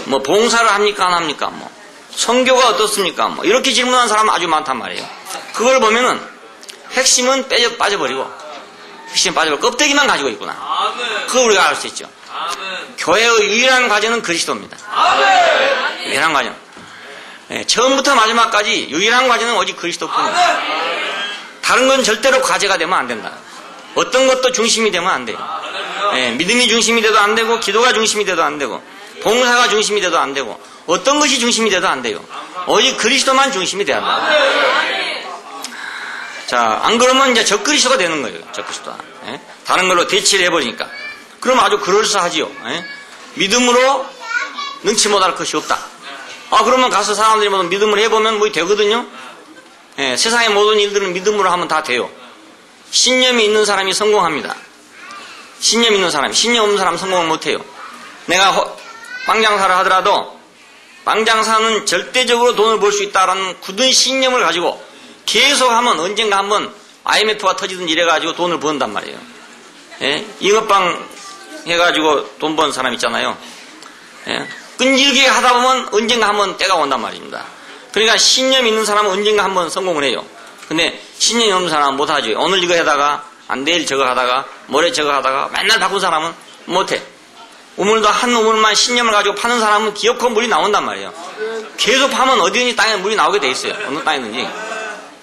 뭐 봉사를 합니까 안 합니까? 뭐 선교가 어떻습니까? 뭐 이렇게 질문하는 사람은 아주 많단 말이에요. 그걸 보면은 핵심은 빠져버리고 껍데기만 가지고 있구나. 그걸 우리가 알 수 있죠. 교회의 유일한 과제는 그리스도입니다. 유일한 과제. 네, 처음부터 마지막까지 유일한 과제는 오직 그리스도뿐입니다. 다른 건 절대로 과제가 되면 안 된다. 어떤 것도 중심이 되면 안 돼요. 네, 믿음이 중심이 돼도 안 되고 기도가 중심이 돼도 안 되고 봉사가 중심이 돼도 안 되고 어떤 것이 중심이 돼도 안 돼요. 오직 그리스도만 중심이 돼야 한다. 자, 안 그러면 이제 적그리스도가 되는 거예요. 적그리스도가. 예? 다른 걸로 대치를 해버리니까. 그럼 아주 그럴싸하지요. 예? 믿음으로 능치 못할 것이 없다. 그러면 가서 사람들이 모두 믿음을 해보면 뭐 되거든요. 예, 세상의 모든 일들은 믿음으로 하면 다 돼요. 신념이 있는 사람이 성공합니다. 신념 있는 사람, 신념 없는 사람 성공을 못해요. 내가 빵장사를 하더라도 빵장사는 절대적으로 돈을 벌 수 있다라는 굳은 신념을 가지고 계속하면 언젠가 한번 IMF가 터지든 이래가지고 돈을 번단 말이에요. 예? 잉어빵 해가지고 돈 번 사람 있잖아요. 예? 끈질기게 하다 보면 언젠가 한번 때가 온단 말입니다. 그러니까 신념 있는 사람은 언젠가 한번 성공을 해요. 근데 신념이 없는 사람은 못하죠. 오늘 이거 하다가 내일 저거 하다가 모레 저거 하다가 맨날 바꾼 사람은 못해. 우물도 한 우물만 신념을 가지고 파는 사람은 기어코 물이 나온단 말이에요. 계속 파면 어디든지 땅에 물이 나오게 돼 있어요. 어느 땅이든지.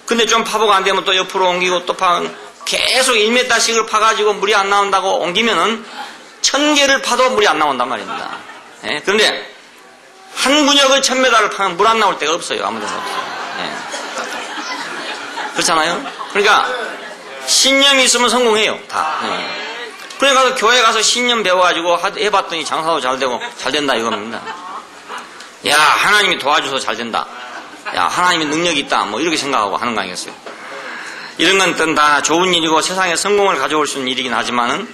근데 좀 파보가 안 되면 또 옆으로 옮기고 또 파면 계속 1m씩을 파가지고 물이 안 나온다고 옮기면은 1000개를 파도 물이 안 나온단 말입니다. 예? 그런데 한 군역을 1000m를 파면 물 안 나올 데가 없어요. 아무 데서 없어요. 예. 그렇잖아요? 그러니까 신념이 있으면 성공해요. 다. 예. 그러니까 교회 가서 신념 배워가지고 해봤더니 장사도 잘 되고 잘 된다 이겁니다. 야, 하나님이 도와줘서 잘 된다. 야, 하나님이 능력이 있다. 뭐 이렇게 생각하고 하는 거 아니겠어요? 이런 건 다 좋은 일이고 세상에 성공을 가져올 수 있는 일이긴 하지만은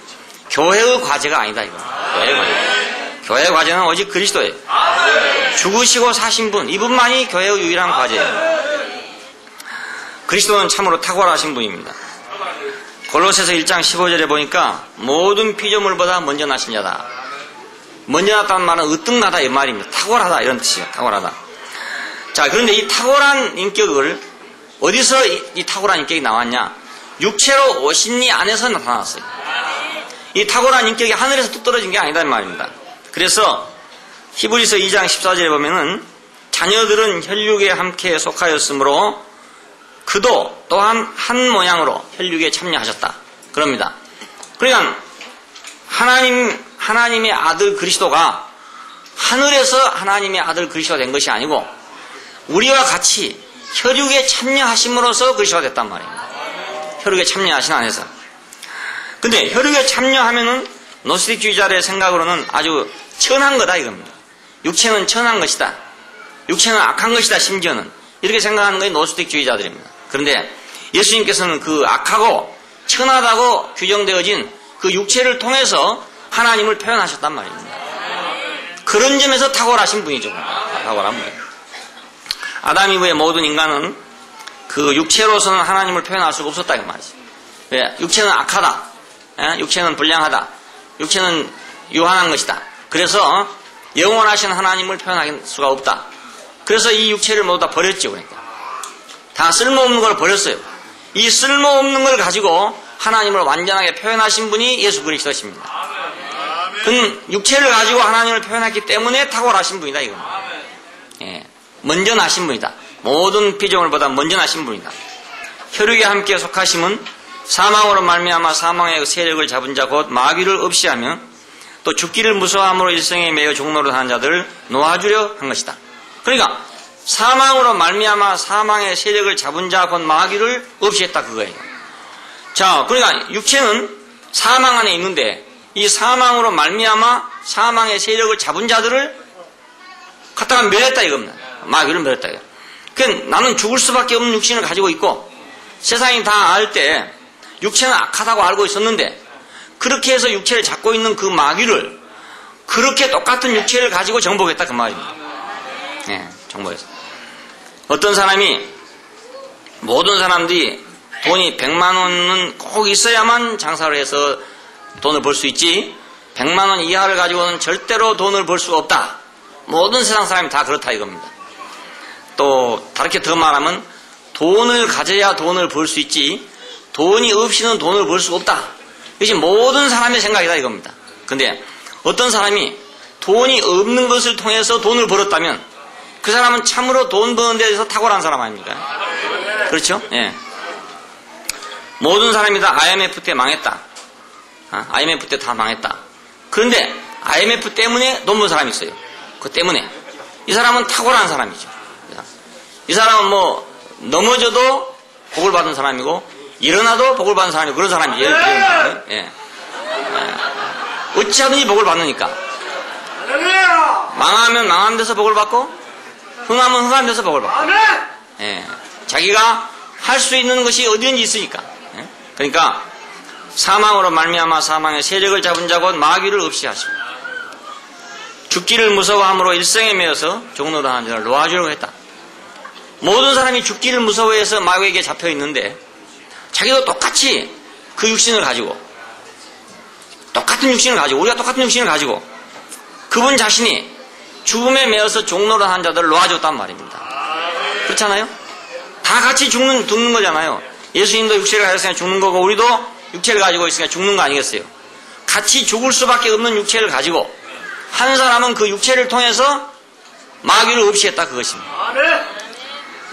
교회의 과제가 아니다 이거. 교회의 과제. 교회의 과제는 오직 그리스도예요. 죽으시고 사신 분, 이분만이 교회의 유일한 과제예요. 그리스도는 참으로 탁월하신 분입니다. 골로새서 1장 15절에 보니까 모든 피조물보다 먼저 나신 자다. 먼저 났다는 말은 으뜸나다 이 말입니다. 탁월하다 이런 뜻이에요. 탁월하다. 자, 그런데 이 탁월한 인격을 어디서 이 탁월한 인격이 나왔냐? 육체로 오신 이 안에서 나타났어요. 이 탁월한 인격이 하늘에서 뚝 떨어진 게 아니다 이 말입니다. 그래서 히브리서 2장 14절에 보면은 자녀들은 혈육에 함께 속하였으므로 그도 또한 한 모양으로 혈육에 참여하셨다. 그럽니다. 그러니까 하나님의 아들 그리스도가 하늘에서 하나님의 아들 그리스도가 된 것이 아니고 우리와 같이 혈육에 참여하심으로써 그리스도가 됐단 말입니다. 혈육에 참여하신 안에서. 근데 혈육에 참여하면은 노스틱주의자들의 생각으로는 아주 천한 거다 이겁니다. 육체는 천한 것이다. 육체는 악한 것이다 심지어는. 이렇게 생각하는 것이 노스틱주의자들입니다. 그런데 예수님께서는 그 악하고 천하다고 규정되어진 그 육체를 통해서 하나님을 표현하셨단 말입니다. 그런 점에서 탁월하신 분이죠. 탁월한 분. 아담 이후의 모든 인간은 그 육체로서는 하나님을 표현할 수가 없었다 이 말이죠. 왜? 육체는 악하다. 육체는 불량하다. 육체는 유한한 것이다. 그래서 영원하신 하나님을 표현할 수가 없다. 그래서 이 육체를 모두 다 버렸죠. 그러니까 다 쓸모없는 걸 버렸어요. 이 쓸모없는 걸 가지고 하나님을 완전하게 표현하신 분이 예수 그리스도십니다. 그는 육체를 가지고 하나님을 표현했기 때문에 탁월하신 분이다 이겁니다. 예, 먼저 나신 분이다. 모든 피조물보다 먼저 나신 분이다. 혈육에 함께 속하심은 사망으로 말미암아 사망의 세력을 잡은 자 곧 마귀를 없이하며 또 죽기를 무서워함으로 일생에 매여 종노릇 하는 자들을 놓아주려 한 것이다. 그러니까 사망으로 말미암아 사망의 세력을 잡은 자 곧 마귀를 없이했다 그거예요. 자, 그러니까 육체는 사망 안에 있는데 이 사망으로 말미암아 사망의 세력을 잡은 자들을 갖다가 멸했다 이겁니다. 마귀를 멸했다 이거. 그러니까 나는 죽을 수밖에 없는 육신을 가지고 있고 세상이 다 알 때 육체는 악하다고 알고 있었는데 그렇게 해서 육체를 잡고 있는 그 마귀를 그렇게 똑같은 육체를 가지고 정복했다 그 말입니다. 예, 정복했어. 어떤 사람이 모든 사람들이 돈이 100만 원은 꼭 있어야만 장사를 해서 돈을 벌 수 있지 100만 원 이하를 가지고는 절대로 돈을 벌 수가 없다. 모든 세상 사람이 다 그렇다 이겁니다. 또 다르게 더 말하면 돈을 가져야 돈을 벌 수 있지 돈이 없이는 돈을 벌 수 없다. 이것이 모든 사람의 생각이다 이겁니다. 근데 어떤 사람이 돈이 없는 것을 통해서 돈을 벌었다면 그 사람은 참으로 돈 버는 데서 탁월한 사람 아닙니까? 그렇죠? 예. 모든 사람이 다 IMF 때 망했다. IMF 때 다 망했다. 그런데 IMF 때문에 돈 버는 사람이 있어요. 그 때문에. 이 사람은 탁월한 사람이죠. 이 사람은 뭐 넘어져도 복을 받은 사람이고 일어나도 복을 받는 사람이고 그런 사람이죠. 예. 어찌하든지 복을 받으니까. 망하면 망한 데서 복을 받고 흥하면 흥한 데서 복을 받고. 예. 자기가 할 수 있는 것이 어디든지 있으니까. 예? 그러니까 사망으로 말미암아 사망의 세력을 잡은 자 곧 마귀를 없이 하시고 죽기를 무서워함으로 일생에 매여서 종노릇 하는 자를 놓아주려고 했다. 모든 사람이 죽기를 무서워해서 마귀에게 잡혀 있는데 자기도 똑같이 그 육신을 가지고 똑같은 육신을 가지고 우리가 똑같은 육신을 가지고 그분 자신이 죽음에 매어서 종로를 한 자들을 놓아줬단 말입니다. 그렇잖아요? 다 같이 죽는 거잖아요. 예수님도 육체를 가졌으니까 죽는 거고 우리도 육체를 가지고 있으니까 죽는 거 아니겠어요? 같이 죽을 수밖에 없는 육체를 가지고 한 사람은 그 육체를 통해서 마귀를 없이했다 그것입니다.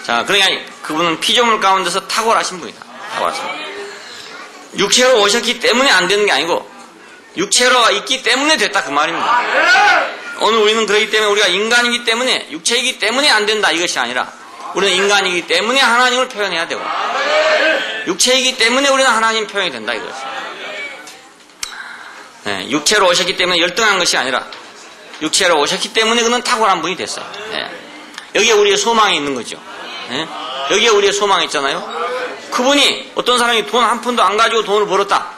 자, 그러니까 그분은 피조물 가운데서 탁월하신 분이다. 탁월하신 분. 육체로 오셨기 때문에 안 되는 게 아니고 육체로가 있기 때문에 됐다 그 말입니다. 오늘 우리는 그렇기 때문에 우리가 인간이기 때문에 육체이기 때문에 안 된다 이것이 아니라 우리는 인간이기 때문에 하나님을 표현해야 되고 육체이기 때문에 우리는 하나님 표현이 된다 이것이. 네, 육체로 오셨기 때문에 열등한 것이 아니라 육체로 오셨기 때문에 그는 탁월한 분이 됐어요. 네. 여기에 우리의 소망이 있는 거죠. 네? 여기에 우리의 소망이 있잖아요. 그분이 어떤 사람이 돈 한 푼도 안 가지고 돈을 벌었다.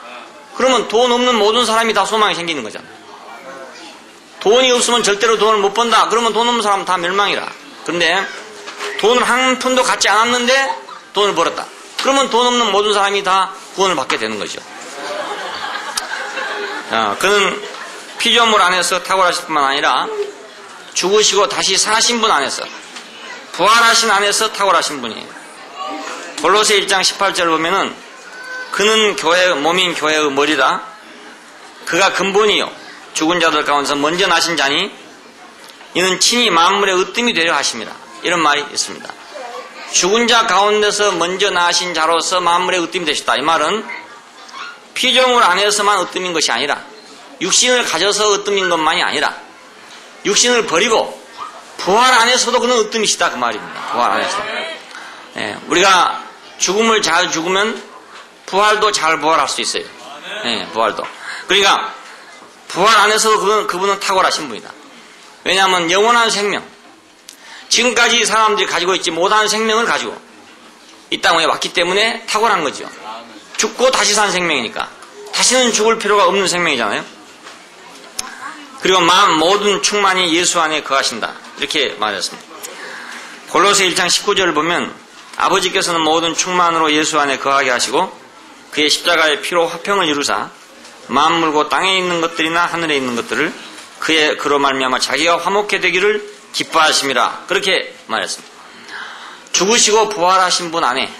그러면 돈 없는 모든 사람이 다 소망이 생기는 거잖아요. 돈이 없으면 절대로 돈을 못 번다. 그러면 돈 없는 사람은 다 멸망이라. 그런데 돈을 한 푼도 갖지 않았는데 돈을 벌었다. 그러면 돈 없는 모든 사람이 다 구원을 받게 되는 거죠. 자, 그는 피조물 안에서 탁월하실 뿐만 아니라 죽으시고 다시 사신 분 안에서 부활하신 안에서 탁월하신 분이에요. 골로새 1장 18절을 보면은 그는 몸인 교회의 머리다. 그가 근본이요 죽은 자들 가운데서 먼저 나신 자니 이는 친히 만물의 으뜸이 되려 하십니다. 이런 말이 있습니다. 죽은 자 가운데서 먼저 나신 자로서 만물의 으뜸이 되셨다. 이 말은 피조물 안에서만 으뜸인 것이 아니라 육신을 가져서 으뜸인 것만이 아니라 육신을 버리고 부활 안에서도 그는 으뜸이시다 그 말입니다. 부활 안에서. 네, 우리가 죽음을 잘 죽으면 부활도 잘 부활할 수 있어요. 네, 부활도. 그러니까 부활 안에서도 그분은 탁월하신 분이다. 왜냐하면 영원한 생명, 지금까지 사람들이 가지고 있지 못한 생명을 가지고 이 땅에 왔기 때문에 탁월한 거죠. 죽고 다시 산 생명이니까 다시는 죽을 필요가 없는 생명이잖아요. 그리고 모든 충만이 예수 안에 거하신다 이렇게 말했습니다. 골로새 1장 19절을 보면 아버지께서는 모든 충만으로 예수 안에 거하게 하시고 그의 십자가의 피로 화평을 이루사 만물고 땅에 있는 것들이나 하늘에 있는 것들을 그로 말미암아 자기가 화목케 되기를 기뻐하심이라 그렇게 말했습니다. 죽으시고 부활하신 분 안에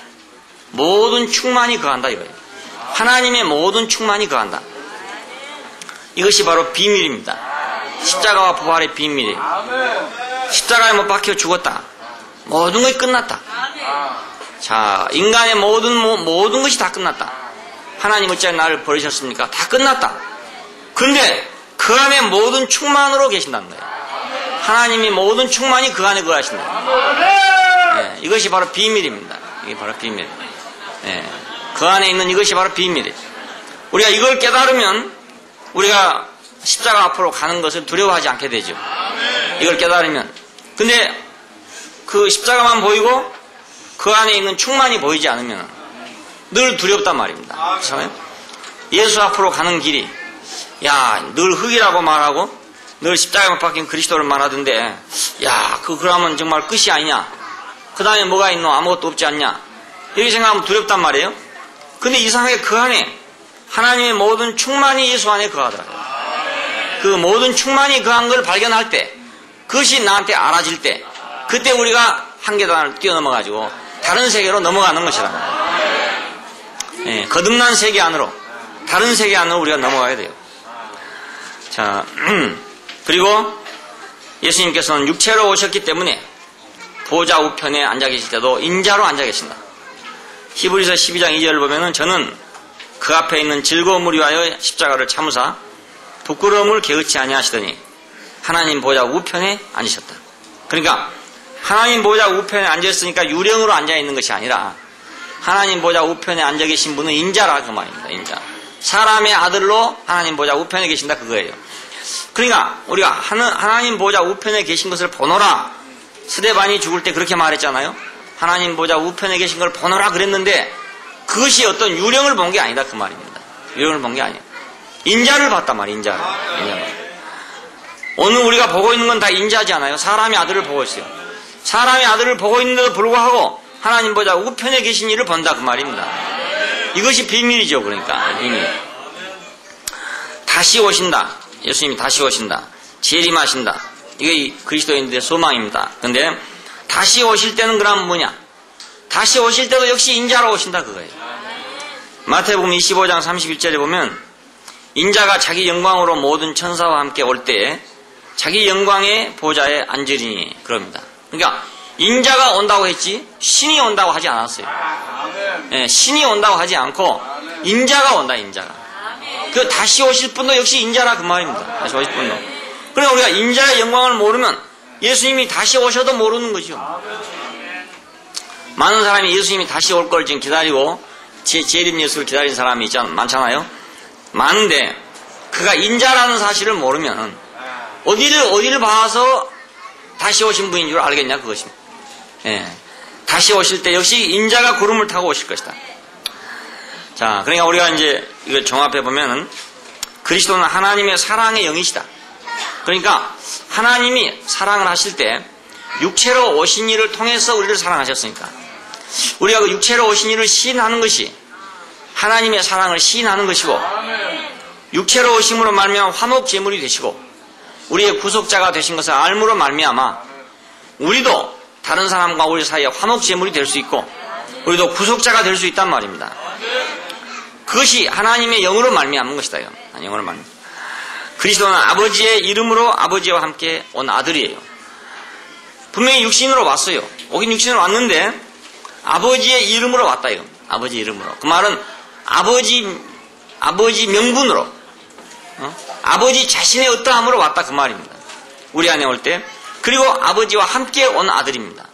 모든 충만이 거한다 이거예요. 하나님의 모든 충만이 거한다. 이것이 바로 비밀입니다. 십자가와 부활의 비밀이에요. 십자가에 못 박혀 죽었다. 모든 것이 끝났다. 자, 인간의 모든 것이 다 끝났다. 하나님 어찌하여 나를 버리셨습니까? 다 끝났다. 그런데 그 안에 모든 충만으로 계신다는 거예요. 하나님이 모든 충만이 그 안에 거하신다. 네, 이것이 바로 비밀입니다. 이게 바로 비밀. 네, 그 안에 있는 이것이 바로 비밀이에요. 우리가 이걸 깨달으면 우리가 십자가 앞으로 가는 것을 두려워하지 않게 되죠. 이걸 깨달으면. 근데 그 십자가만 보이고 그 안에 있는 충만이 보이지 않으면 늘 두렵단 말입니다. 그렇잖아요? 예수 앞으로 가는 길이 늘 흙이라고 말하고 늘 십자가에 못 박힌 그리스도를 말하던데 그러면 정말 끝이 아니냐? 그 다음에 뭐가 있노? 아무것도 없지 않냐? 이렇게 생각하면 두렵단 말이에요. 근데 이상하게 그 안에 하나님의 모든 충만이 예수 안에 거하더라고요. 그 모든 충만이 거한 걸 발견할 때 그것이 나한테 알아질 때 그때 우리가 한 계단을 뛰어넘어가지고 다른 세계로 넘어가는 것이라는 거예요. 예, 거듭난 세계 안으로 다른 세계 안으로 우리가 넘어가야 돼요. 자, 그리고 예수님께서는 육체로 오셨기 때문에 보좌 우편에 앉아 계실 때도 인자로 앉아 계신다. 히브리서 12장 2절을 보면은 저는 그 앞에 있는 즐거움을 위하여 십자가를 참으사 부끄러움을 개의치 아니하시더니 하나님 보좌 우편에 앉으셨다. 그러니까 하나님 보좌 우편에 앉아있으니까 유령으로 앉아있는 것이 아니라 하나님 보좌 우편에 앉아 계신 분은 인자라 그 말입니다. 인자. 사람의 아들로 하나님 보좌 우편에 계신다 그거예요. 그러니까 우리가 하나님 보좌 우편에 계신 것을 보노라. 스데반이 죽을 때 그렇게 말했잖아요. 하나님 보좌 우편에 계신 걸 보노라 그랬는데 그것이 어떤 유령을 본 게 아니다 그 말입니다. 유령을 본 게 아니야. 인자를 봤단 말이야. 인자를. 오늘 우리가 보고 있는 건 다 인자지 않아요? 사람의 아들을 보고 있어요. 사람의 아들을 보고 있는데도 불구하고 하나님 보좌 우편에 계신 이를 본다 그 말입니다. 이것이 비밀이죠. 그러니까 비밀. 다시 오신다. 예수님이 다시 오신다. 재림하신다. 이게 그리스도인들의 소망입니다. 그런데 다시 오실 때는 그럼 뭐냐? 다시 오실 때도 역시 인자로 오신다 그거예요. 마태복음 25장 31절에 보면 인자가 자기 영광으로 모든 천사와 함께 올 때에 자기 영광의 보좌에 앉으리니 그럽니다. 그러니까 인자가 온다고 했지 신이 온다고 하지 않았어요. 네, 신이 온다고 하지 않고 인자가 온다. 인자가. 그 다시 오실 분도 역시 인자라 그 말입니다. 다시 오실 분도. 그러니까 우리가 인자의 영광을 모르면 예수님이 다시 오셔도 모르는 거죠. 많은 사람이 예수님이 다시 올 걸 지금 기다리고 재림 예수를 기다리는 사람이 많잖아요. 많은데 그가 인자라는 사실을 모르면 어디를 봐서 다시 오신 분인 줄 알겠냐 그것입니다. 예. 다시 오실 때 역시 인자가 구름을 타고 오실 것이다. 자, 그러니까 우리가 이제 이걸 종합해 보면은 그리스도는 하나님의 사랑의 영이시다. 그러니까 하나님이 사랑을 하실 때 육체로 오신 이를 통해서 우리를 사랑하셨으니까 우리가 그 육체로 오신 이를 시인하는 것이 하나님의 사랑을 시인하는 것이고 육체로 오심으로 말미암아 화목 제물이 되시고 우리의 구속자가 되신 것을 알므로 말미암아 우리도 다른 사람과 우리 사이에 화목 제물이 될 수 있고 우리도 구속자가 될 수 있단 말입니다. 그것이 하나님의 영으로 말미암은 것이다. 영으로 말미암아. 그리스도는 아버지의 이름으로 아버지와 함께 온 아들이에요. 분명히 육신으로 왔어요. 오긴 육신으로 왔는데 아버지의 이름으로 왔다. 이거. 아버지 이름으로. 그 말은 아버지 명분으로 아버지 자신의 어떠함으로 왔다 그 말입니다. 우리 안에 올 때. 그리고 아버지와 함께 온 아들입니다.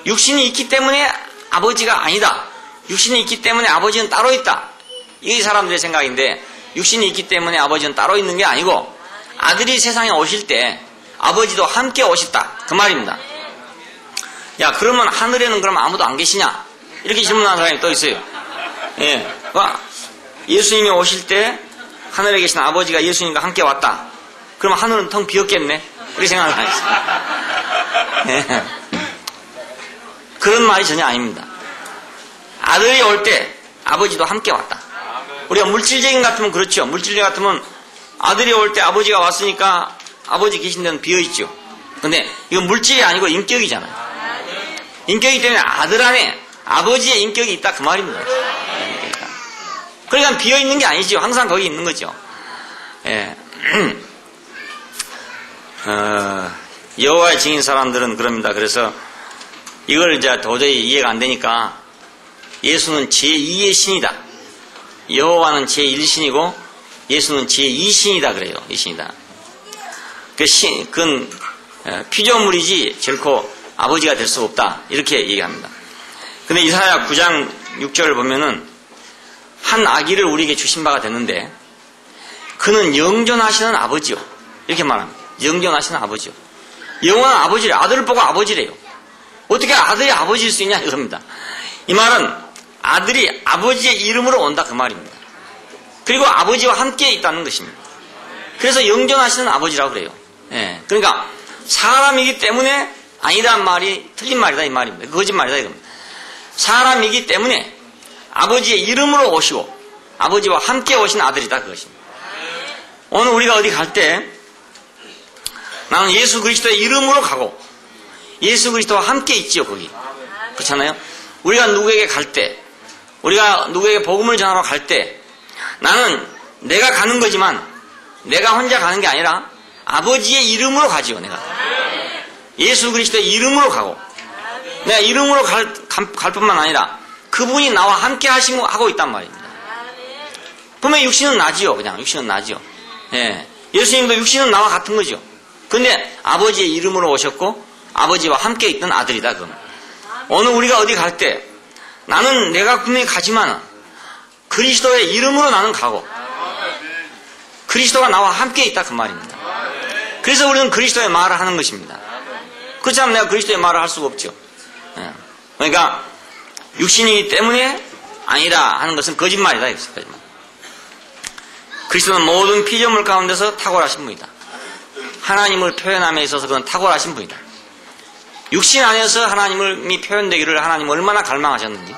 육신이 있기 때문에 아버지가 아니다. 육신이 있기 때문에 아버지는 따로 있다. 이게 사람들의 생각인데 육신이 있기 때문에 아버지는 따로 있는 게 아니고 아들이 세상에 오실 때 아버지도 함께 오셨다 그 말입니다. 야 그러면 하늘에는 그럼 아무도 안 계시냐? 이렇게 질문하는 사람이 또 있어요. 예, 예수님이 오실 때 하늘에 계신 아버지가 예수님과 함께 왔다. 그럼 하늘은 텅 비었겠네? 이렇게 생각을 하겠어요. 예. 그런 말이 전혀 아닙니다. 아들이 올 때 아버지도 함께 왔다. 우리가 물질적인 같으면 그렇죠. 물질적 같으면 아들이 올 때 아버지가 왔으니까 아버지 계신 데는 비어있죠. 근데 이건 물질이 아니고 인격이잖아요. 인격이기 때문에 아들 안에 아버지의 인격이 있다 그 말입니다. 그러니까 비어있는 게 아니죠. 항상 거기 있는 거죠. 예. 여호와의 증인 사람들은 그럽니다. 그래서 이걸 이제 도저히 이해가 안 되니까 예수는 제2의 신이다. 여호와는 제1신이고 예수는 제2신이다 그래요. 이 신이다. 그건 피조물이지 결코 아버지가 될 수 없다. 이렇게 얘기합니다. 근데 이사야 9장 6절을 보면은 한 아기를 우리에게 주신 바가 됐는데 그는 영존하시는 아버지요. 이렇게 말합니다. 영존하시는 아버지요. 영원한 아버지래. 아들을 보고 아버지래요. 어떻게 아들이 아버지일 수 있냐 이겁니다. 이 말은 아들이 아버지의 이름으로 온다 그 말입니다. 그리고 아버지와 함께 있다는 것입니다. 그래서 영존하시는 아버지라고 그래요. 예. 그러니까 사람이기 때문에 아니란 말이 틀린 말이다 이 말입니다. 거짓말이다 이겁니다. 사람이기 때문에 아버지의 이름으로 오시고 아버지와 함께 오신 아들이다 그것입니다. 오늘 우리가 어디 갈 때 나는 예수 그리스도의 이름으로 가고 예수 그리스도와 함께 있지요 거기. 그렇잖아요. 우리가 누구에게 갈 때 우리가 누구에게 복음을 전하러 갈 때 나는 내가 가는 거지만 내가 혼자 가는 게 아니라 아버지의 이름으로 가지요 내가. 예수 그리스도의 이름으로 가고 내가 이름으로 갈 뿐만 아니라 그분이 나와 함께 하고 있단 말입니다. 분명히 육신은 나지요. 그냥 육신은 나지요. 예. 예수님도 육신은 나와 같은 거죠. 근데 아버지의 이름으로 오셨고 아버지와 함께 있던 아들이다. 그럼 오늘 우리가 어디 갈 때 나는 내가 분명히 가지만 그리스도의 이름으로 나는 가고 그리스도가 나와 함께 있다 그 말입니다. 그래서 우리는 그리스도의 말을 하는 것입니다. 그렇지 않으면 내가 그리스도의 말을 할 수가 없죠. 예. 그러니까 육신이기 때문에 아니다 하는 것은 거짓말이다. 거짓말. 그리스도는 모든 피조물 가운데서 탁월하신 분이다. 하나님을 표현함에 있어서 그건 탁월하신 분이다. 육신 안에서 하나님이 표현되기를 하나님 얼마나 갈망하셨는지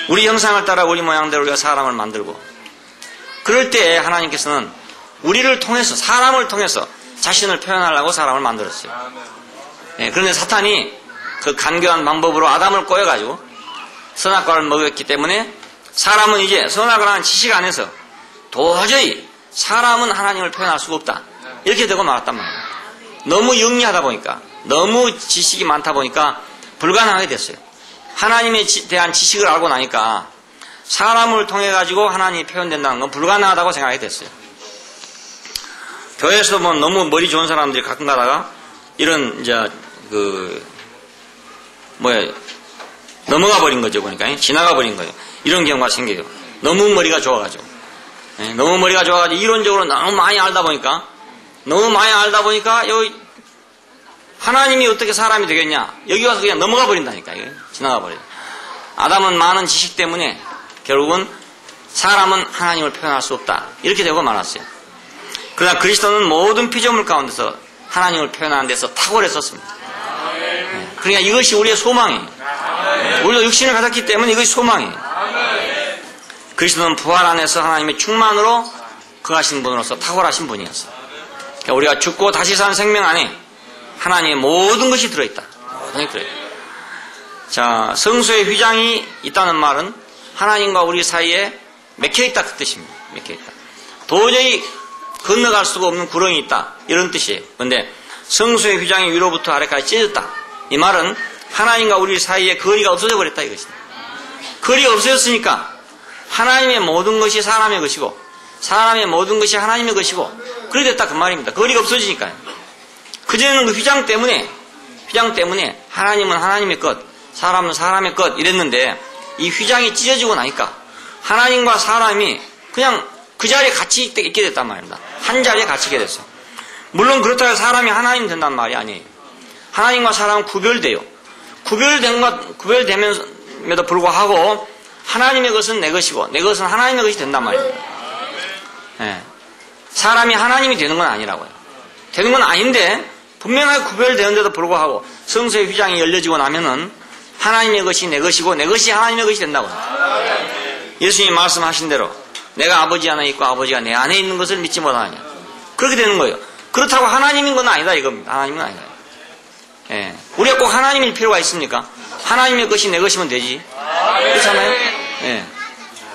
우리 형상을 따라 우리 모양대로 우리가 사람을 만들고 그럴 때 하나님께서는 우리를 통해서 사람을 통해서 자신을 표현하려고 사람을 만들었어요. 그런데 사탄이 그 간교한 방법으로 아담을 꼬여가지고 선악과를 먹였기 때문에 사람은 이제 선악을 하는 지식 안에서 도저히 사람은 하나님을 표현할 수가 없다. 이렇게 되고 말았단 말이에요. 너무 영리하다 보니까, 너무 지식이 많다 보니까 불가능하게 됐어요. 하나님에 대한 지식을 알고 나니까 사람을 통해 가지고 하나님이 표현된다는 건 불가능하다고 생각하게 됐어요. 교회에서 뭐 너무 머리 좋은 사람들이 가끔 가다가 이런 이제 넘어가 버린 거죠. 그러니까 지나가 버린 거예요. 이런 경우가 생겨요. 너무 머리가 좋아가지고, 너무 머리가 좋아가지고 이론적으로 너무 많이 알다 보니까 여기 하나님이 어떻게 사람이 되겠냐? 여기 와서 그냥 넘어가 버린다니까. 지나가 버려요. 아담은 많은 지식 때문에 결국은 사람은 하나님을 표현할 수 없다. 이렇게 되고 말았어요. 그러나 그리스도는 모든 피조물 가운데서 하나님을 표현하는 데서 탁월했었습니다. 그러니까 이것이 우리의 소망이에요. 우리도 육신을 가졌기 때문에 이것이 소망이에요. 그리스도는 부활 안에서 하나님의 충만으로 거하신 분으로서 탁월하신 분이었어요. 그러니까 우리가 죽고 다시 산 생명 안에 하나님의 모든 것이 들어있다. 모든 것이 들어있다. 자, 성소의 휘장이 있다는 말은 하나님과 우리 사이에 맥혀있다 그 뜻입니다. 맥혀있다. 도저히 건너갈 수가 없는 구렁이 있다. 이런 뜻이에요. 그런데 성소의 휘장이 위로부터 아래까지 찢어졌다. 이 말은 하나님과 우리 사이에 거리가 없어져 버렸다 이것이다. 거리가 없어졌으니까 하나님의 모든 것이 사람의 것이고 사람의 모든 것이 하나님의 것이고 그래 됐다 그 말입니다. 거리가 없어지니까요. 그전에는 그 휘장 때문에 하나님은 하나님의 것, 사람은 사람의 것 이랬는데 이 휘장이 찢어지고 나니까 하나님과 사람이 그냥 그 자리에 같이 있게 됐단 말입니다. 한 자리에 같이 있게 됐어요. 물론 그렇다고 해서 사람이 하나님 된단 말이 아니에요. 하나님과 사람은 구별돼요. 구별됨에도 불구하고 하나님의 것은 내 것이고 내 것은 하나님의 것이 된단 말입니다. 사람이 하나님이 되는 건 아니라고요. 되는 건 아닌데 분명하게 구별되는데도 불구하고 성소의 휘장이 열려지고 나면은 하나님의 것이 내 것이고 내 것이 하나님의 것이 된다고요. 예수님이 말씀하신 대로 내가 아버지 안에 있고 아버지가 내 안에 있는 것을 믿지 못하느냐. 그렇게 되는 거예요. 그렇다고 하나님인 건 아니다 이겁니다. 하나님은 아니다. 우리가 꼭 하나님일 필요가 있습니까? 하나님의 것이 내 것이면 되지. 그렇잖아요?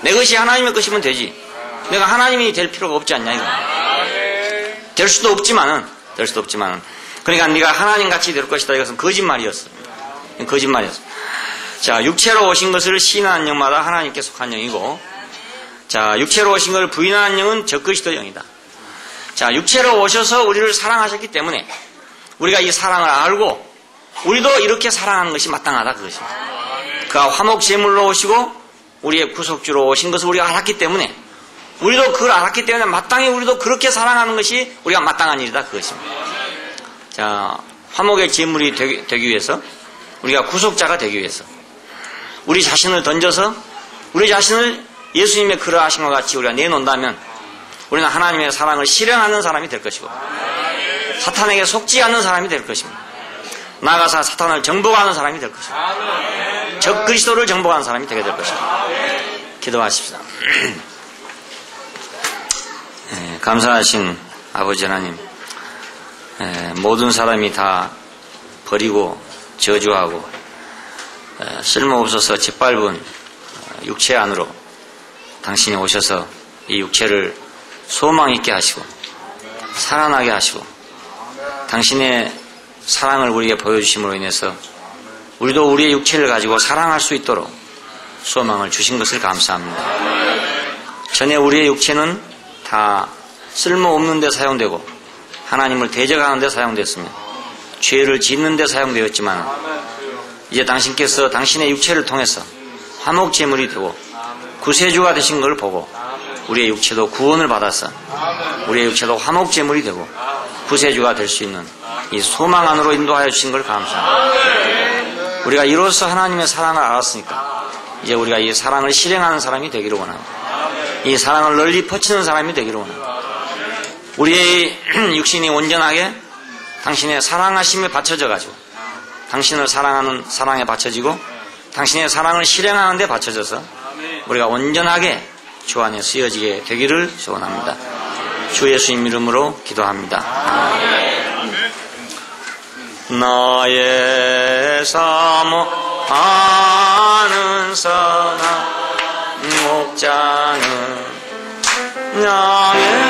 내 것이 하나님의 것이면 되지. 내가 하나님이 될 필요가 없지 않냐 이거. 될 수도 없지만은 그러니까 네가 하나님 같이 될 것이다 이것은 거짓말이었어. 자, 육체로 오신 것을 시인하는 영마다 하나님께 속한 영이고, 자, 육체로 오신 것을 부인하는 영은 적그리스도 영이다. 자, 육체로 오셔서 우리를 사랑하셨기 때문에 우리가 이 사랑을 알고 우리도 이렇게 사랑하는 것이 마땅하다 그것입니다. 그가 화목 제물로 오시고 우리의 구속주로 오신 것을 우리가 알았기 때문에 우리도 그걸 알았기 때문에 마땅히 우리도 그렇게 사랑하는 것이 우리가 마땅한 일이다 그것입니다. 자, 화목의 제물이 되기 위해서 우리가 구속자가 되기 위해서 우리 자신을 던져서 우리 자신을 예수님의 그러하신 것 같이 우리가 내놓는다면 우리는 하나님의 사랑을 실현하는 사람이 될 것이고 사탄에게 속지 않는 사람이 될 것입니다. 나아가서 사탄을 정복하는 사람이 될 것입니다. 적 그리스도를 정복하는 사람이 되게 될 것입니다. 기도하십시다. 감사하신 아버지 하나님, 모든 사람이 다 버리고 저주하고 쓸모없어서 짓밟은 육체 안으로 당신이 오셔서 이 육체를 소망 있게 하시고 살아나게 하시고 당신의 사랑을 우리에게 보여주심으로 인해서 우리도 우리의 육체를 가지고 사랑할 수 있도록 소망을 주신 것을 감사합니다. 전에 우리의 육체는 다 쓸모없는 데 사용되고 하나님을 대적하는 데 사용됐으며 죄를 짓는 데 사용되었지만 이제 당신께서 당신의 육체를 통해서 화목제물이 되고 구세주가 되신 걸 보고 우리의 육체도 구원을 받아서 우리의 육체도 화목제물이 되고 구세주가 될 수 있는 이 소망 안으로 인도하여 주신 걸 감사합니다. 우리가 이로써 하나님의 사랑을 알았으니까 이제 우리가 이 사랑을 실행하는 사람이 되기를 원합니다. 이 사랑을 널리 퍼치는 사람이 되기를 원합니다. 우리의 육신이 온전하게 당신의 사랑하심에 받쳐져 가지고 당신을 사랑하는 사랑에 받쳐지고 당신의 사랑을 실행하는 데 받쳐져서 우리가 온전하게 주 안에 쓰여지게 되기를 소원합니다. 주 예수님 이름으로 기도합니다. 나의 사모하는 선한 목자는 양의